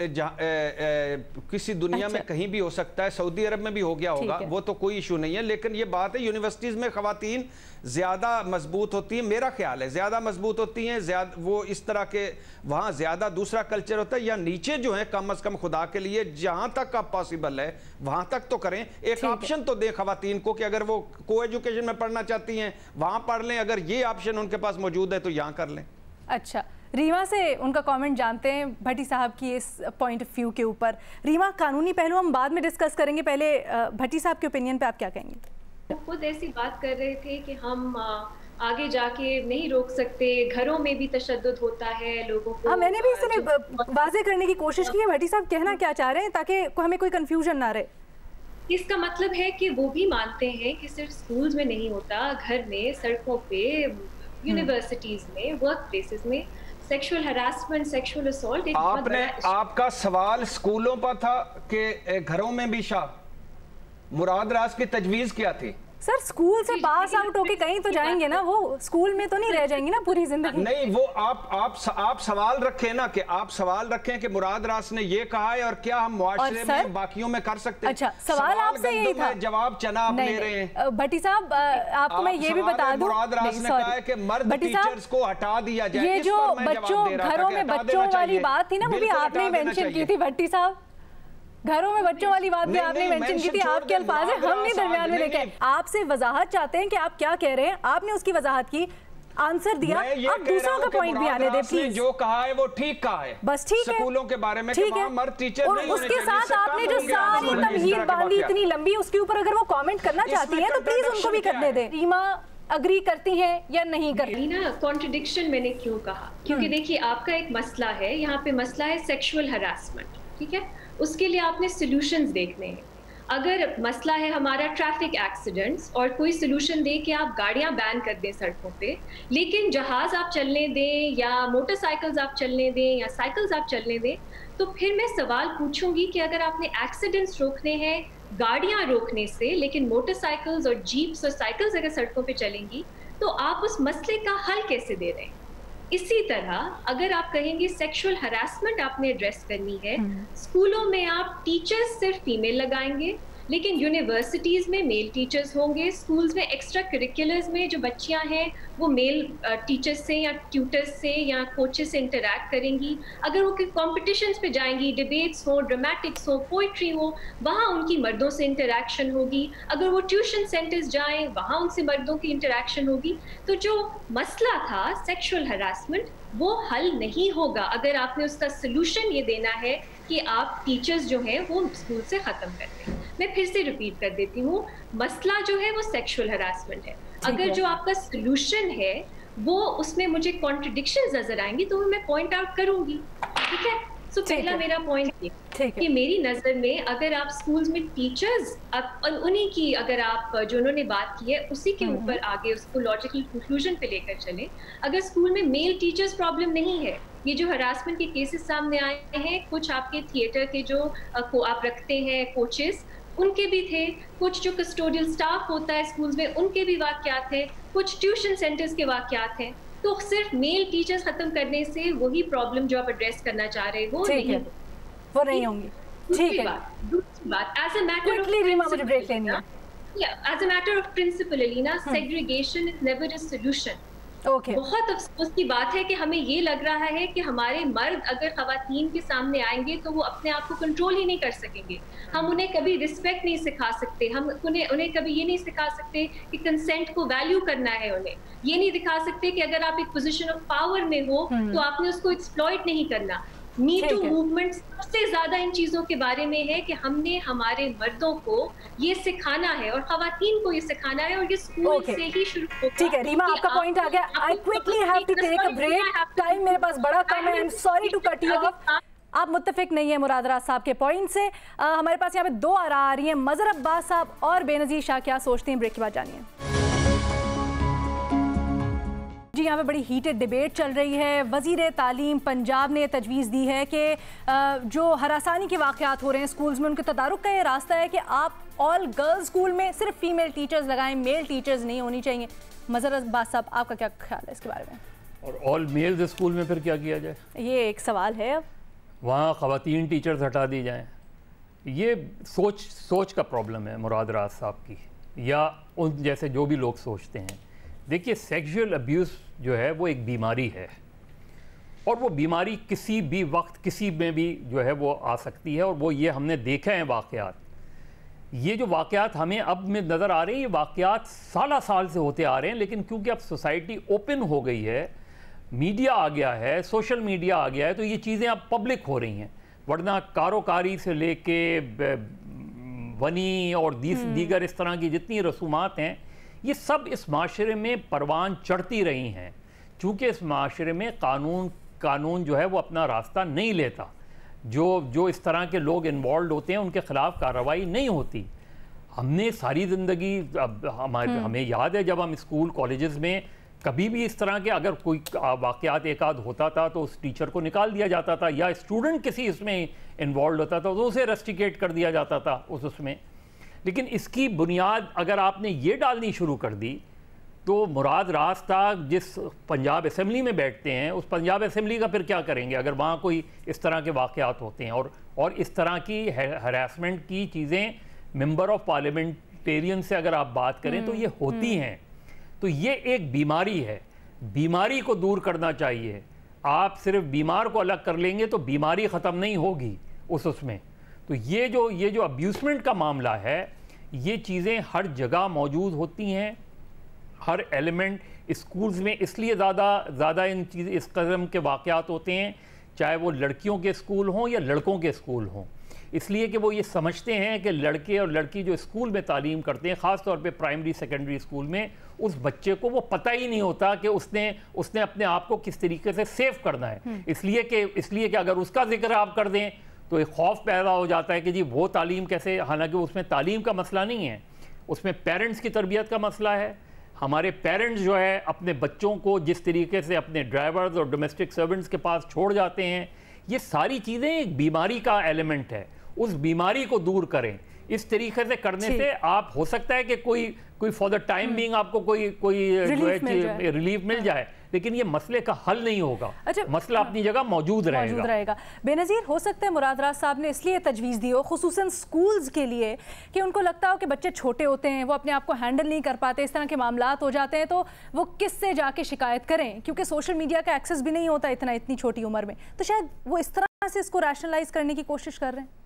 کسی دنیا میں کہیں بھی ہو سکتا ہے، سعودی عرب میں بھی ہو گیا ہوگا، وہ تو کوئی ایشو نہیں ہے، لیکن یہ بات ہے یونیورسٹیز میں خواتین زیادہ مضبوط ہوتی ہیں، میرا خیال ہے زیادہ مضبوط ہوتی ہیں، وہ اس طرح کے وہاں زیادہ دوسرا کلچر ہوتا ہے، یا نیچے جو ہیں کم از کم خدا کے لیے جہاں تک آپ پاسبل ہے وہاں تک تو کریں، ایک آپشن تو دیں خواتین کو کہ اگر وہ کو ایجوکیشن میں پڑھنا چاہتی ہیں وہاں پڑھ لیں، اگر یہ آپشن ان کے پاس موجود ہے تو یہاں کر لیں۔ اچھا، ریما سے ان کا کامنٹ جانتے ہیں بھٹی صاحب کی اس پوائنٹ آف ویو کے اوپر۔ ریما، قانونی پہلو ہم بعد میں ڈسکس کریں گے، پہلے بھٹی صاحب کے اوپینین پہ آپ کیا کہیں گے؟ خود ایسی بات کر رہے تھے کہ ہم آگے جا کے نہیں روک سکتے، گھروں میں بھی تشدد ہوتا ہے لوگوں کو۔ ہاں، میں نے بھی اس میں واضح کرنے کی کوشش کی ہے بھٹی صاحب کہنا کیا چاہ رہے ہیں تاکہ ہمیں کوئی کنفیوژن نہ رہے۔ اس کا مطلب ہے کہ وہ بھی مانتے ہیں کہ صرف سکولز میں نہیں ہوتا، گھر میں، سڑکوں پہ، یونیورسٹیز میں، ورک پلیسز میں سیکشول ہراسمنٹ، سیکشول اسالٹ۔ آپ کا سوال سکولوں پر تھا کہ گھروں میں بھی شاہ مراد راز کی تجویز کیا تھی؟ سر سکول سے پاس آؤٹ ہو کے کہیں تو جائیں گے نا، وہ سکول میں تو نہیں رہ جائیں گے نا پوری زندگی۔ نہیں، وہ آپ سوال رکھیں نا، کہ آپ سوال رکھیں کہ مراد راز نے یہ کہا ہے اور کیا ہم معاشرے میں باقیوں میں کر سکتے ہیں۔ اچھا، سوال آپ سے یہی تھا، جواب چنا آپ لے رہے ہیں۔ بھٹی صاحب آپ کو میں یہ بھی بتا دوں، مراد راز نے کہا ہے کہ مرد ٹیچرز کو ہٹا دیا جائے۔ یہ جو بچوں گھروں میں بچوں والی بات تھی نا، وہ بھی آپ نے مینشن کی تھی بھٹی صاحب، گھروں میں بچوں والی بات بھی آپ نے مینشن کی تھی، آپ کے الفاظ ہیں، ہم نہیں درمیان میں لے کے۔ آپ سے وضاحت چاہتے ہیں کہ آپ کیا کہہ رہے ہیں، آپ نے اس کی وضاحت کی، आंसर दिया, अब दूसरों का पॉइंट भी आने दे प्लीज। जो कहा है वो ठीक कहा है, बस ठीक है। स्कूलों के बारे में ठीक है, मर्द टीचर नहीं होने उसके चाहिए, साथ आपने जो सारी तमहीद बांधी इतनी लंबी, उसके ऊपर अगर वो कमेंट करना चाहती है तो प्लीज उनको भी करने दें। रीमा अग्री करती हैं या नहीं करती? ना कॉन्ट्रडिक्शन मैंने क्यों कहा, क्योंकि देखिए आपका एक मसला है, यहाँ पे मसला है सेक्सुअल हरासमेंट, ठीक है, उसके लिए आपने सॉल्यूशंस देखने हैं। अगर मसला है हमारा ट्रैफिक एक्सीडेंट्स और कोई सोल्यूशन दे कि आप गाड़ियां बैन कर दें सड़कों पे, लेकिन जहाज आप चलने दें या मोटरसाइकिल्स आप चलने दें या साइकिल्स आप चलने दें, तो फिर मैं सवाल पूछूंगी कि अगर आपने एक्सीडेंट्स रोकने हैं गाड़ियां रोकने से, लेकिन मोटरसाइकिल्स और जीप्स और साइकिल्स अगर सड़कों पे चलेंगी, तो आप उस मसले का हल कैसे दे रहे हैं? इसी तरह अगर आप कहेंगे सेक्सुअल हरासमेंट आपने एड्रेस करनी है, स्कूलों में आप टीचर्स सिर्फ फीमेल लगाएंगे, लेकिन यूनिवर्सिटीज़ में मेल टीचर्स होंगे, स्कूल्स में एक्स्ट्रा करिकुलर्स में जो बच्चियां हैं वो मेल टीचर्स से या ट्यूटर्स से या कोचेस से इंटरैक्ट करेंगी। अगर वो कॉम्पिटिशन्स पे जाएंगी, डिबेट्स हो, ड्रामेटिक्स हो, पोइट्री हो, वहाँ उनकी मर्दों से इंटरैक्शन होगी। अगर वो ट्यूशन सेंटर्स जाएं, वहाँ उनसे मर्दों की इंटरैक्शन होगी। तो जो मसला था सेक्सुअल हरासमेंट, वो हल नहीं होगा अगर आपने उसका सोल्यूशन ये देना है कि आप टीचर्स जो हैं वो स्कूल से ख़त्म कर दें। मैं फिर से रिपीट कर देती हूँ, मसला जो है वो सेक्सुअल हरासमेंट है। अगर जो आपका सोल्यूशन है वो उसमें मुझे कॉन्ट्रडिक्शंस नजर आएंगी तो मैं पॉइंट आउट करूंगी, ठीक है। सो पहला मेरा पॉइंट ये कि मेरी नज़र में अगर आप स्कूल्स में टीचर्स उन्हीं की अगर आप जो उन्होंने बात की है उसी के ऊपर आगे उसको लॉजिकल कंक्लूजन पे लेकर चलें। अगर स्कूल में मेल टीचर्स प्रॉब्लम नहीं है, ये जो हरासमेंट के केसेस सामने आए हैं, कुछ आपके थिएटर के जो आप रखते हैं कोचेस, उनके भी थे, कुछ जो कस्टोडियल स्टाफ होता है स्कूल्स में उनके भी वाकयात हैं, कुछ ट्यूशन सेंटर्स के वाकयात हैं। तो सिर्फ मेल टीचर्स खत्म करने से वही प्रॉब्लम जो आप एड्रेस करना चाह रहे हो वो नहीं होंगी। ठीक है, दूसरी बात as a matter of principle Alina, segregation is never a solution. बहुत अफसोस की बात है कि हमें ये लग रहा है कि हमारे मर्द अगर खवातीन के सामने आएंगे तो वो अपने आप को कंट्रोल ही नहीं कर सकेंगे। हम उन्हें कभी रिस्पेक्ट नहीं सिखा सकते, हम उन्हें कभी ये नहीं सिखा सकते कि कंसेंट को वैल्यू करना है, उन्हें ये नहीं दिखा सकते कि अगर आप एक पोजीशन ऑफ पावर में हो तो आपने उसको एक्सप्लॉइट नहीं करना। मी टू मूवमेंट सबसे ज्यादा इन चीजों के बारे में है कि हमने हमारे मर्दों को ये सिखाना है और खवातीन को ये सिखाना है, और ये स्कूल से ही शुरू होगा। ठीक है रीमा, आपका पॉइंट आ गया। I quickly have to take a break, time मेरे पास बड़ा कम है, I am sorry to cut you off. आप मुत्तफिक नहीं है मुराद राज साहब के पॉइंट से। हमारे पास यहाँ पे दो आरा आ रही हैं, मजहर अब्बास साहब और बेनज़ीर शाह क्या सोचते हैं, ब्रेक के बाद जानिए। जी, यहाँ पे बड़ी हीटेड डिबेट चल रही है। वज़ीर तालीम पंजाब ने तजवीज़ दी है कि जो हरासानी के वाक़यात हो रहे हैं स्कूल्स में, उनके तदारुक का ये रास्ता है कि आप ऑल गर्ल्स स्कूल में सिर्फ फीमेल टीचर्स लगाएं, मेल टीचर्स नहीं होनी चाहिए। मजहर अब्बास साहब, आपका क्या ख्याल है इसके बारे में? और ऑल मेल्स स्कूल में फिर क्या किया जाए, ये एक सवाल है। अब वहाँ ख़वातीन टीचर्स हटा दी जाएँ, ये सोच का प्रॉब्लम है मुराद राज साहब की, या उन जैसे जो भी लोग सोचते हैं। देखिए, सेक्सुअल अब्यूज़ जो है वो एक बीमारी है, और वो बीमारी किसी भी वक्त किसी में भी जो है वो आ सकती है, और वो ये हमने देखा है वाक़यात। ये जो वाक़यात हमें अब में नज़र आ रहे हैं, ये वाक़यात साल से होते आ रहे हैं, लेकिन क्योंकि अब सोसाइटी ओपन हो गई है, मीडिया आ गया है, सोशल मीडिया आ गया है, तो ये चीज़ें अब पब्लिक हो रही हैं। वरना कारोकारी से लेके वनी और दीगर इस तरह की जितनी रसूमात हैं, ये सब इस माशरे में परवान चढ़ती रही हैं, चूँकि इस माशरे में कानून जो है वो अपना रास्ता नहीं लेता। जो इस तरह के लोग इन्वॉल्व होते हैं उनके ख़िलाफ़ कार्रवाई नहीं होती। हमने सारी ज़िंदगी, हमें याद है जब हम स्कूल कॉलेजेस में कभी भी इस तरह के अगर कोई वाक़यात एक आध होता था तो उस टीचर को निकाल दिया जाता था, या स्टूडेंट किसी इसमें इन्वॉल्व होता था तो उसे रेस्ट्रिकेट कर दिया जाता था उसमें। लेकिन इसकी बुनियाद अगर आपने ये डालनी शुरू कर दी तो मुराद रास्ता जिस पंजाब असेंबली में बैठते हैं, उस पंजाब असेंबली का फिर क्या करेंगे अगर वहाँ कोई इस तरह के वाक़यात होते हैं। और इस तरह की हरासमेंट की चीज़ें मेंबर ऑफ पार्लियामेंटेरियन से अगर आप बात करें तो ये होती हैं। तो ये एक बीमारी है, बीमारी को दूर करना चाहिए। आप सिर्फ बीमार को अलग कर लेंगे तो बीमारी ख़त्म नहीं होगी उसमें। तो ये जो अब्यूसमेंट का मामला है, ये चीज़ें हर जगह मौजूद होती हैं, ہر ایلیمنٹ اسکولز میں اس لیے زیادہ اس قسم کے واقعات ہوتے ہیں، چاہے وہ لڑکیوں کے اسکول ہوں یا لڑکوں کے اسکول ہوں، اس لیے کہ وہ یہ سمجھتے ہیں کہ لڑکے اور لڑکی جو اسکول میں تعلیم کرتے ہیں، خاص طور پہ پرائمری سیکنڈری اسکول میں، اس بچے کو وہ پتہ ہی نہیں ہوتا کہ اس نے اپنے آپ کو کس طریقے سے سیو کرنا ہے، اس لیے کہ اگر اس کا ذکر آپ کر دیں تو ایک خوف پیدا ہو جاتا ہے کہ جی وہ تعلیم کیسے، حالانکہ اس میں تعلیم کا مسئلہ نہیں ہے، اس میں پیرنٹس کی تربیت کا مسئلہ ہے۔ ہمارے پیرنٹس جو ہے اپنے بچوں کو جس طریقے سے اپنے ڈرائیورز اور ڈومیسٹک سرونٹس کے پاس چھوڑ جاتے ہیں، یہ ساری چیزیں ایک بیماری کا ایلیمنٹ ہے، اس بیماری کو دور کریں۔ اس طریقے سے کرنے سے آپ ہو سکتا ہے کہ کوئی فار دا ٹائم بینگ آپ کو کوئی ریلیف مل جائے، لیکن یہ مسئلے کا حل نہیں ہوگا، مسئلہ اپنی جگہ موجود رہے گا۔ بے نظیر، ہو سکتا ہے مراد راز صاحب نے اس لیے تجویز دی ہو خصوصاً سکولز کے لیے کہ ان کو لگتا ہو کہ بچے چھوٹے ہوتے ہیں، وہ اپنے آپ کو ہینڈل نہیں کر پاتے، اس طرح کے معاملات ہو جاتے ہیں تو وہ کس سے جا کے شکایت کریں، کیونکہ سوشل میڈیا کا ایکسس بھی نہیں ہوتا اتنی چھوٹی عمر میں، تو شاید وہ اس طرح سے اس کو ریشنلائز کرنے کی کوشش کر رہے ہیں۔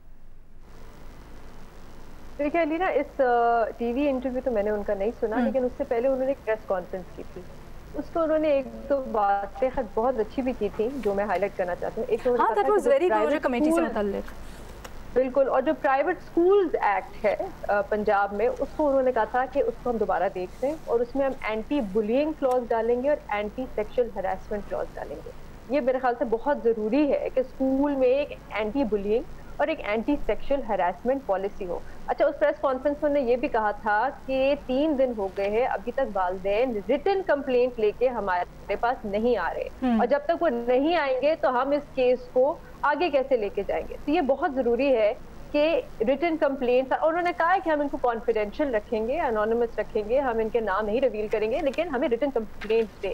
دیکھیں علینا، اس ٹی وی انٹرویو تو میں نے ان کا نہیں سنا، لیکن اس سے پہلے انہوں نے ایک پریس کانفرنس کی تھی، اس کو انہوں نے ایک دو باتیں بہت اچھی بھی کی تھی جو میں ہائی لائٹ کرنا چاہتی ہوں۔ ایک بالکل، اور جو پرائیویٹ سکولز ایکٹ ہے پنجاب میں، اس کو انہوں نے کہا تھا کہ اس کو ہم دوبارہ دیکھ لیں اور اس میں ہم اینٹی بلینگ کلاز ڈالیں گے اور اینٹی سیکشل ہراسمنٹ کلاز ڈالیں گے۔ یہ میرے خیال سے بہت ضروری ہے کہ اسکول میں ایک اینٹی بلینگ اور ایک اینٹی سیکشل ہراسمنٹ پالیسی ہو۔ اچھا، اس پریس کانفرنس میں نے یہ بھی کہا تھا کہ 3 دن ہو گئے ہیں، ابھی تک والدین ریٹن کمپلینٹ لے کے ہمارے پاس نہیں آ رہے، اور جب تک وہ نہیں آئیں گے تو ہم اس کیس کو آگے کیسے لے کے جائیں گے۔ تو یہ بہت ضروری ہے کہ ریٹن کمپلینٹ، اور انہوں نے کہا ہے کہ ہم ان کو کانفیڈینشیل رکھیں گے، انونیمس رکھیں گے، ہم ان کے نام نہیں ریویل کریں گے، لیکن ہمیں ریٹن کمپلینٹ دیں۔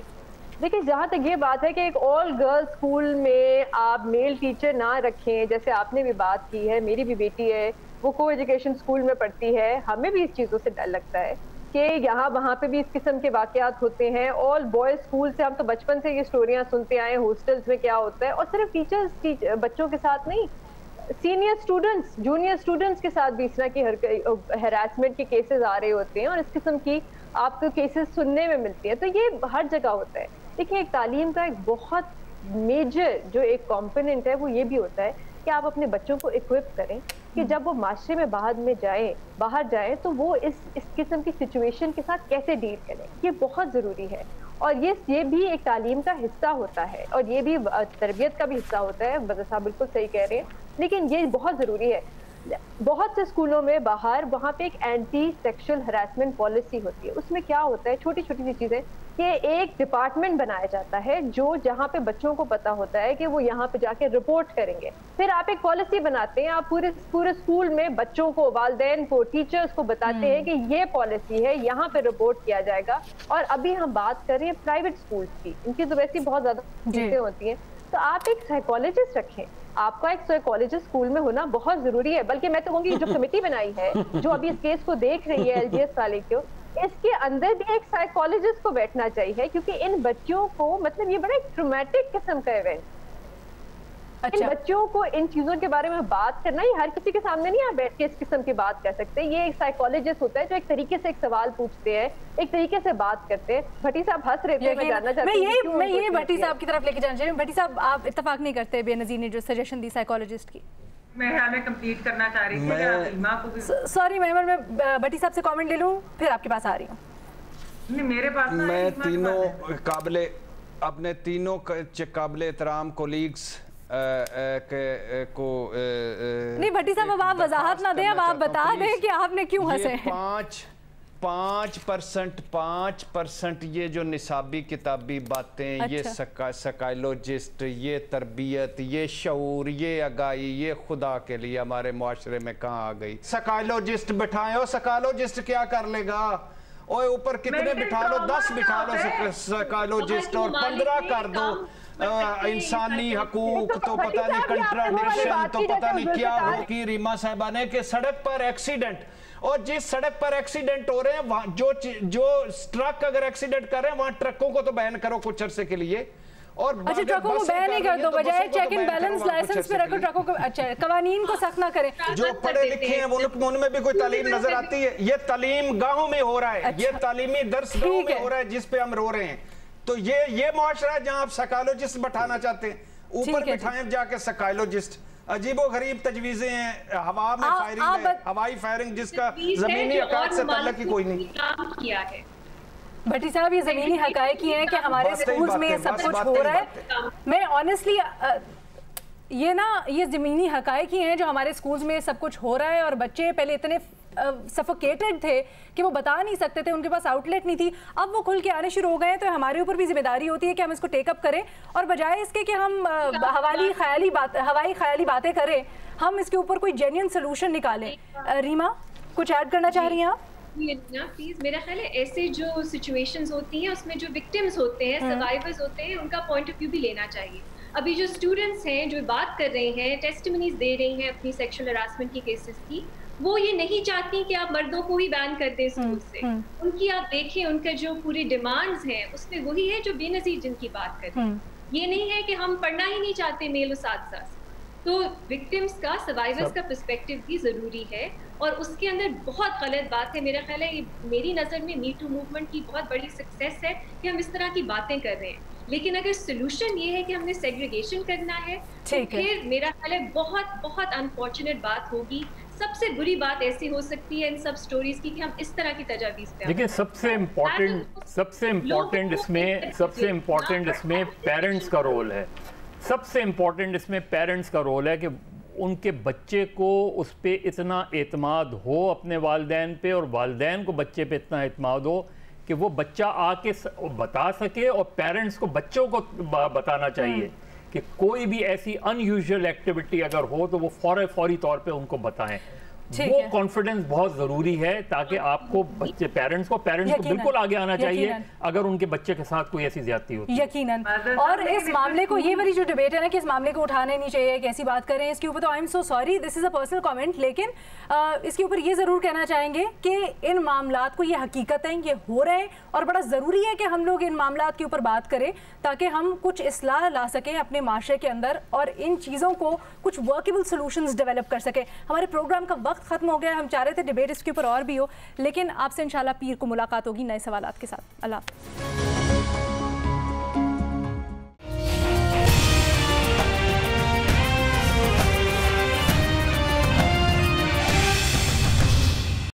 دیکھیں، جہاں تک یہ بات ہے کہ ایک آل گرلز اسکول میں آپ میل ٹیچر نہ رکھیں، جیسے آپ نے بھی بات کی ہے، میری بھی بیٹی ہے، وہ کو ایجوکیشن اسکول میں پڑھتی ہے، ہمیں بھی اس چیزوں سے ڈر لگتا ہے کہ یہاں وہاں پہ بھی اس قسم کے واقعات ہوتے ہیں۔ آل بوائز اسکول سے ہم تو بچپن سے یہ اسٹوریاں سنتے آئے ہیں، ہاسٹلس میں کیا ہوتا ہے، اور صرف ٹیچرز بچوں کے ساتھ نہیں، سینئر اسٹوڈنٹس، جونیئر اسٹوڈنٹس کے ساتھ بھی اس طرح کی ہراسمنٹ کے کیسز آ رہے ہوتے ہیں، اور اس قسم کی آپ کو کیسز سننے میں ملتی ہیں۔ تو یہ ہر جگہ ہوتا ہے۔ دیکھیں، ایک تعلیم کا ایک بہت میجر جو ایک کمپوننٹ ہے وہ یہ بھی ہوتا ہے کہ آپ اپنے بچوں کو اکوپ کریں کہ جب وہ معاشرے میں باہر جائیں تو وہ اس قسم کی سچویشن کے ساتھ کیسے ڈیل کریں۔ یہ بہت ضروری ہے، اور یہ بھی ایک تعلیم کا حصہ ہوتا ہے، اور یہ بھی تربیت کا بھی حصہ ہوتا ہے۔ بدر صاحب بالکل صحیح کہہ رہے ہیں، لیکن یہ بہت ضروری ہے۔ بہت سے اسکولوں میں باہر وہاں پہ ایک اینٹی سیکشل ہراسمنٹ پالیسی ہوتی ہے، اس میں کیا ہوتا ہے، چھوٹی چھوٹی سی چیزیں، کہ ایک ڈپارٹمنٹ بنایا جاتا ہے جہاں پہ بچوں کو پتا ہوتا ہے کہ وہ یہاں پہ جا کے رپورٹ کریں گے۔ پھر آپ ایک پالیسی بناتے ہیں، آپ پورے اسکول میں بچوں کو، والدین کو، ٹیچرز کو بتاتے ہیں کہ یہ پالیسی ہے، یہاں پہ رپورٹ کیا جائے گا۔ اور ابھی ہم بات کر رہے ہیں پرائیویٹ اسکولس کی، ان کی تو ویسے بہت زیادہ چیزیں ہوتی ہیں، تو آپ ایک سائیکالوجسٹ رکھیں، آپ کا ایک سائیکالوجسٹ اسکول میں ہونا بہت ضروری ہے۔ بلکہ میں تو کہوں گی جو کمیٹی بنائی ہے جو ابھی اس کیس کو دیکھ رہی ہے LGS والے کو، اس کے اندر بھی ایک سائیکالوجسٹ کو بیٹھنا چاہیے، کیونکہ ان بچوں کو مطلب یہ بڑا ایک ٹرومیٹک قسم کا ایونٹ، ان بچوں کو ان چیزوں کے بارے میں بات کرنا، یہ ہر کسی کے سامنے نہیں آپ بیٹھ کے اس قسم کی بات کر سکتے۔ یہ ایک سائیکالوجسٹ ہوتا ہے جو ایک طریقے سے ایک سوال پوچھتے ہیں، ایک طریقے سے بات کرتے ہیں۔ بھٹی صاحب ہنس رہے تھے، میں جاننا چاہتی ہوں میں یہ بھٹی صاحب کی طرف لے کے جانا چاہیے۔ بھٹی صاحب، آپ اتفاق نہیں کرتے بے نظیر نے جو سجیشن دی سائیکالوجسٹ کی؟ میں کمپلیٹ کرنا چاہ رہی تھی۔ سوری میمن، میں بھٹی صاحب سے کامنٹ لے لوں پھر آپ کے پاس آ رہی ہوں۔ میرے پاس میں تینوں اپنے تینوں قابل احترام کولیگز کو نہیں بھٹی صاحب، اب آپ وضاحت نہ دیں، اب آپ بتا دیں کہ آپ نے کیوں ہنسے ہیں۔ 5% یہ جو نصابی کتابی باتیں، یہ سائیکالوجسٹ، یہ تربیت، یہ شعور، یہ آگاہی، یہ خدا کے لیے ہمارے معاشرے میں کہاں آ گئی؟ سائیکالوجسٹ بٹھائیں، اور سائیکالوجسٹ کیا کر لے گا؟ اوہ اوپر کتنے بٹھا لو، 10 بٹھا لو سائیکالوجسٹ، اور 15 کر دو۔ انسانی حقوق تو پتہ نہیں، کنٹراڈکشن تو پتہ نہیں کیا ہو کی ریما صاحبہ نے، کہ سڑک پر ایکسیڈنٹ، اور جس سڑک پر ایکسیڈنٹ ہو رہے ہیں، جو ٹرک اگر ایکسیڈنٹ کر رہے ہیں وہاں ٹرکوں کو تو بین کرو کچھ عرصے کے لیے، اور اچھا ٹرکوں کو بین نہیں کر دو, بجائے چیک اینڈ بیلنس لائسنس پہ رکھو ٹرکوں کو, اچھا قوانین کو سخت نہ کریں. جو پڑھے لکھے ہیں ان میں بھی کوئی تعلیم نظر آتی ہے؟ یہ تعلیم گاہوں میں ہو رہا ہے, یہ تعلیمی درس گاہوں میں ہو رہا ہے جس پہ ہم رو رہے ہیں. تو یہ معاشرہ ہے جہاں آپ سائیکالوجسٹ بٹھانا چاہتے ہیں, اوپر بٹھائیں جا کے سائیکالوجسٹ. عجیب و غریب تجویزیں ہیں, ہوا میں فائرنگ ہے, ہوائی فائرنگ جس کا زمینی حقائق سے تعلق ہی کوئی نہیں. بھٹی صاحب یہ زمینی حقائق ہی ہیں کہ ہمارے سکولز میں سب کچھ ہو رہا ہے. میں آنیسٹلی یہ زمینی حقائق ہی ہیں جو ہمارے سکولز میں سب کچھ ہو رہا ہے, اور بچے پہلے اتنے سفوکیٹڈ تھے کہ وہ بتا نہیں سکتے تھے, ان کے پاس آؤٹ لیٹ نہیں تھی. اب وہ کھل کے آنے شروع ہو گئے ہیں, تو ہمارے اوپر بھی ذمہ داری ہوتی ہے کہ ہم اس کو ٹیک اپ کریں, اور بجائے اس کے کہ ہم ہوائی خیالی باتیں کریں, ہم اس کے اوپر کوئی جینیئن سلوشن نکالیں. ریما کچھ ایڈ کرنا چاہ رہی ہیں آپ؟ پلیز. میرا خیال ہے ایسے جو سچویشنز ہوتی ہیں اس میں جو وکٹمز ہوتے ہیں, سروائیورز ہوتے ہیں, ان کا پوائنٹ آف ویو بھی لینا چاہیے. ابھی جو اسٹوڈنٹس ہیں جو بات کر رہے ہیں, ٹیسٹمنیز دے رہے ہیں اپنی سیکشل ہراسمنٹ کی کیسز کی, وہ یہ نہیں چاہتی کہ آپ مردوں کو ہی بین کر دیں اسکول سے. ان کی آپ دیکھیں ان کا جو پوری ڈیمانڈز ہیں اس میں وہی ہے جو بے نظیر جن کی بات کر رہے ہیں. یہ نہیں ہے کہ ہم پڑھنا ہی نہیں چاہتے میل اساتذہ. تو وکٹمس کا, سروائیورس کا پرسپیکٹیو بھی ضروری ہے, اور اس کے اندر بہت غلط بات ہے. میرا خیال ہے میری نظر میں می ٹو موومنٹ کی بہت بڑی سکسیس ہے کہ ہم اس طرح کی باتیں کر رہے ہیں. لیکن اگر سلوشن یہ ہے کہ ہم نے سیگریگیشن کرنا ہے, تو پھر میرا خیال ہے بہت بہت انفارچونیٹ بات ہوگی. سب سے بری بات ایسی ہو سکتی ہے ان سب سٹوریز کی کہ ہم اس طرح کی تجاویز پہ. لیکن سب سے امپورٹنٹ اس میں پیرنٹس کا رول ہے. سب سے امپورٹنٹ اس میں پیرنٹس کا رول ہے کہ ان کے بچے کو اس پہ اتنا اعتماد ہو اپنے والدین پہ, اور والدین کو بچے پہ اتنا اعتماد ہو کہ وہ بچہ آ کے بتا سکے, اور پیرنٹس کو بچوں کو بتانا چاہیے کہ کوئی بھی ایسی ان یوزول ایکٹیویٹی اگر ہو تو وہ فوری طور پہ ان کو بتائیں. وہ کانفیڈنس بہت ضروری ہے, تاکہ آپ کو بچے پیرنٹس کو بالکل آگے آنا چاہیے اگر ان کے بچے کے ساتھ کوئی ایسی زیادتی ہوتی ہے. یقیناً. اور اس معاملے کو, یہ والی جو ڈیبیٹ ہے نا کہ اس معاملے کو اٹھانے نہیں چاہیے, کیسی بات کریں اس کے اوپر, تو I am so sorry, this is a personal comment. لیکن اس کے اوپر یہ ضرور کہنا چاہیں گے کہ ان معاملات کو, یہ حقیقت ہیں, یہ ہو رہے ہیں, اور بڑا ضروری ہے کہ ہم لوگ ان معاملات کے اوپر بات کریں تاکہ ہم کچھ اصلاح لا سکیں اپنے معاشرے کے اندر, اور ان چیزوں کو کچھ ورکیبل سولوشنز ڈیولپ کر سکیں. ہمارے پروگرام کا وقت ختم ہو گیا, ہم چاہ رہے تھے ڈیبیٹ اس کے اوپر اور بھی ہو, لیکن آپ سے انشاءاللہ پیر کو ملاقات ہوگی نئے سوالات کے ساتھ. اللہ حافظ.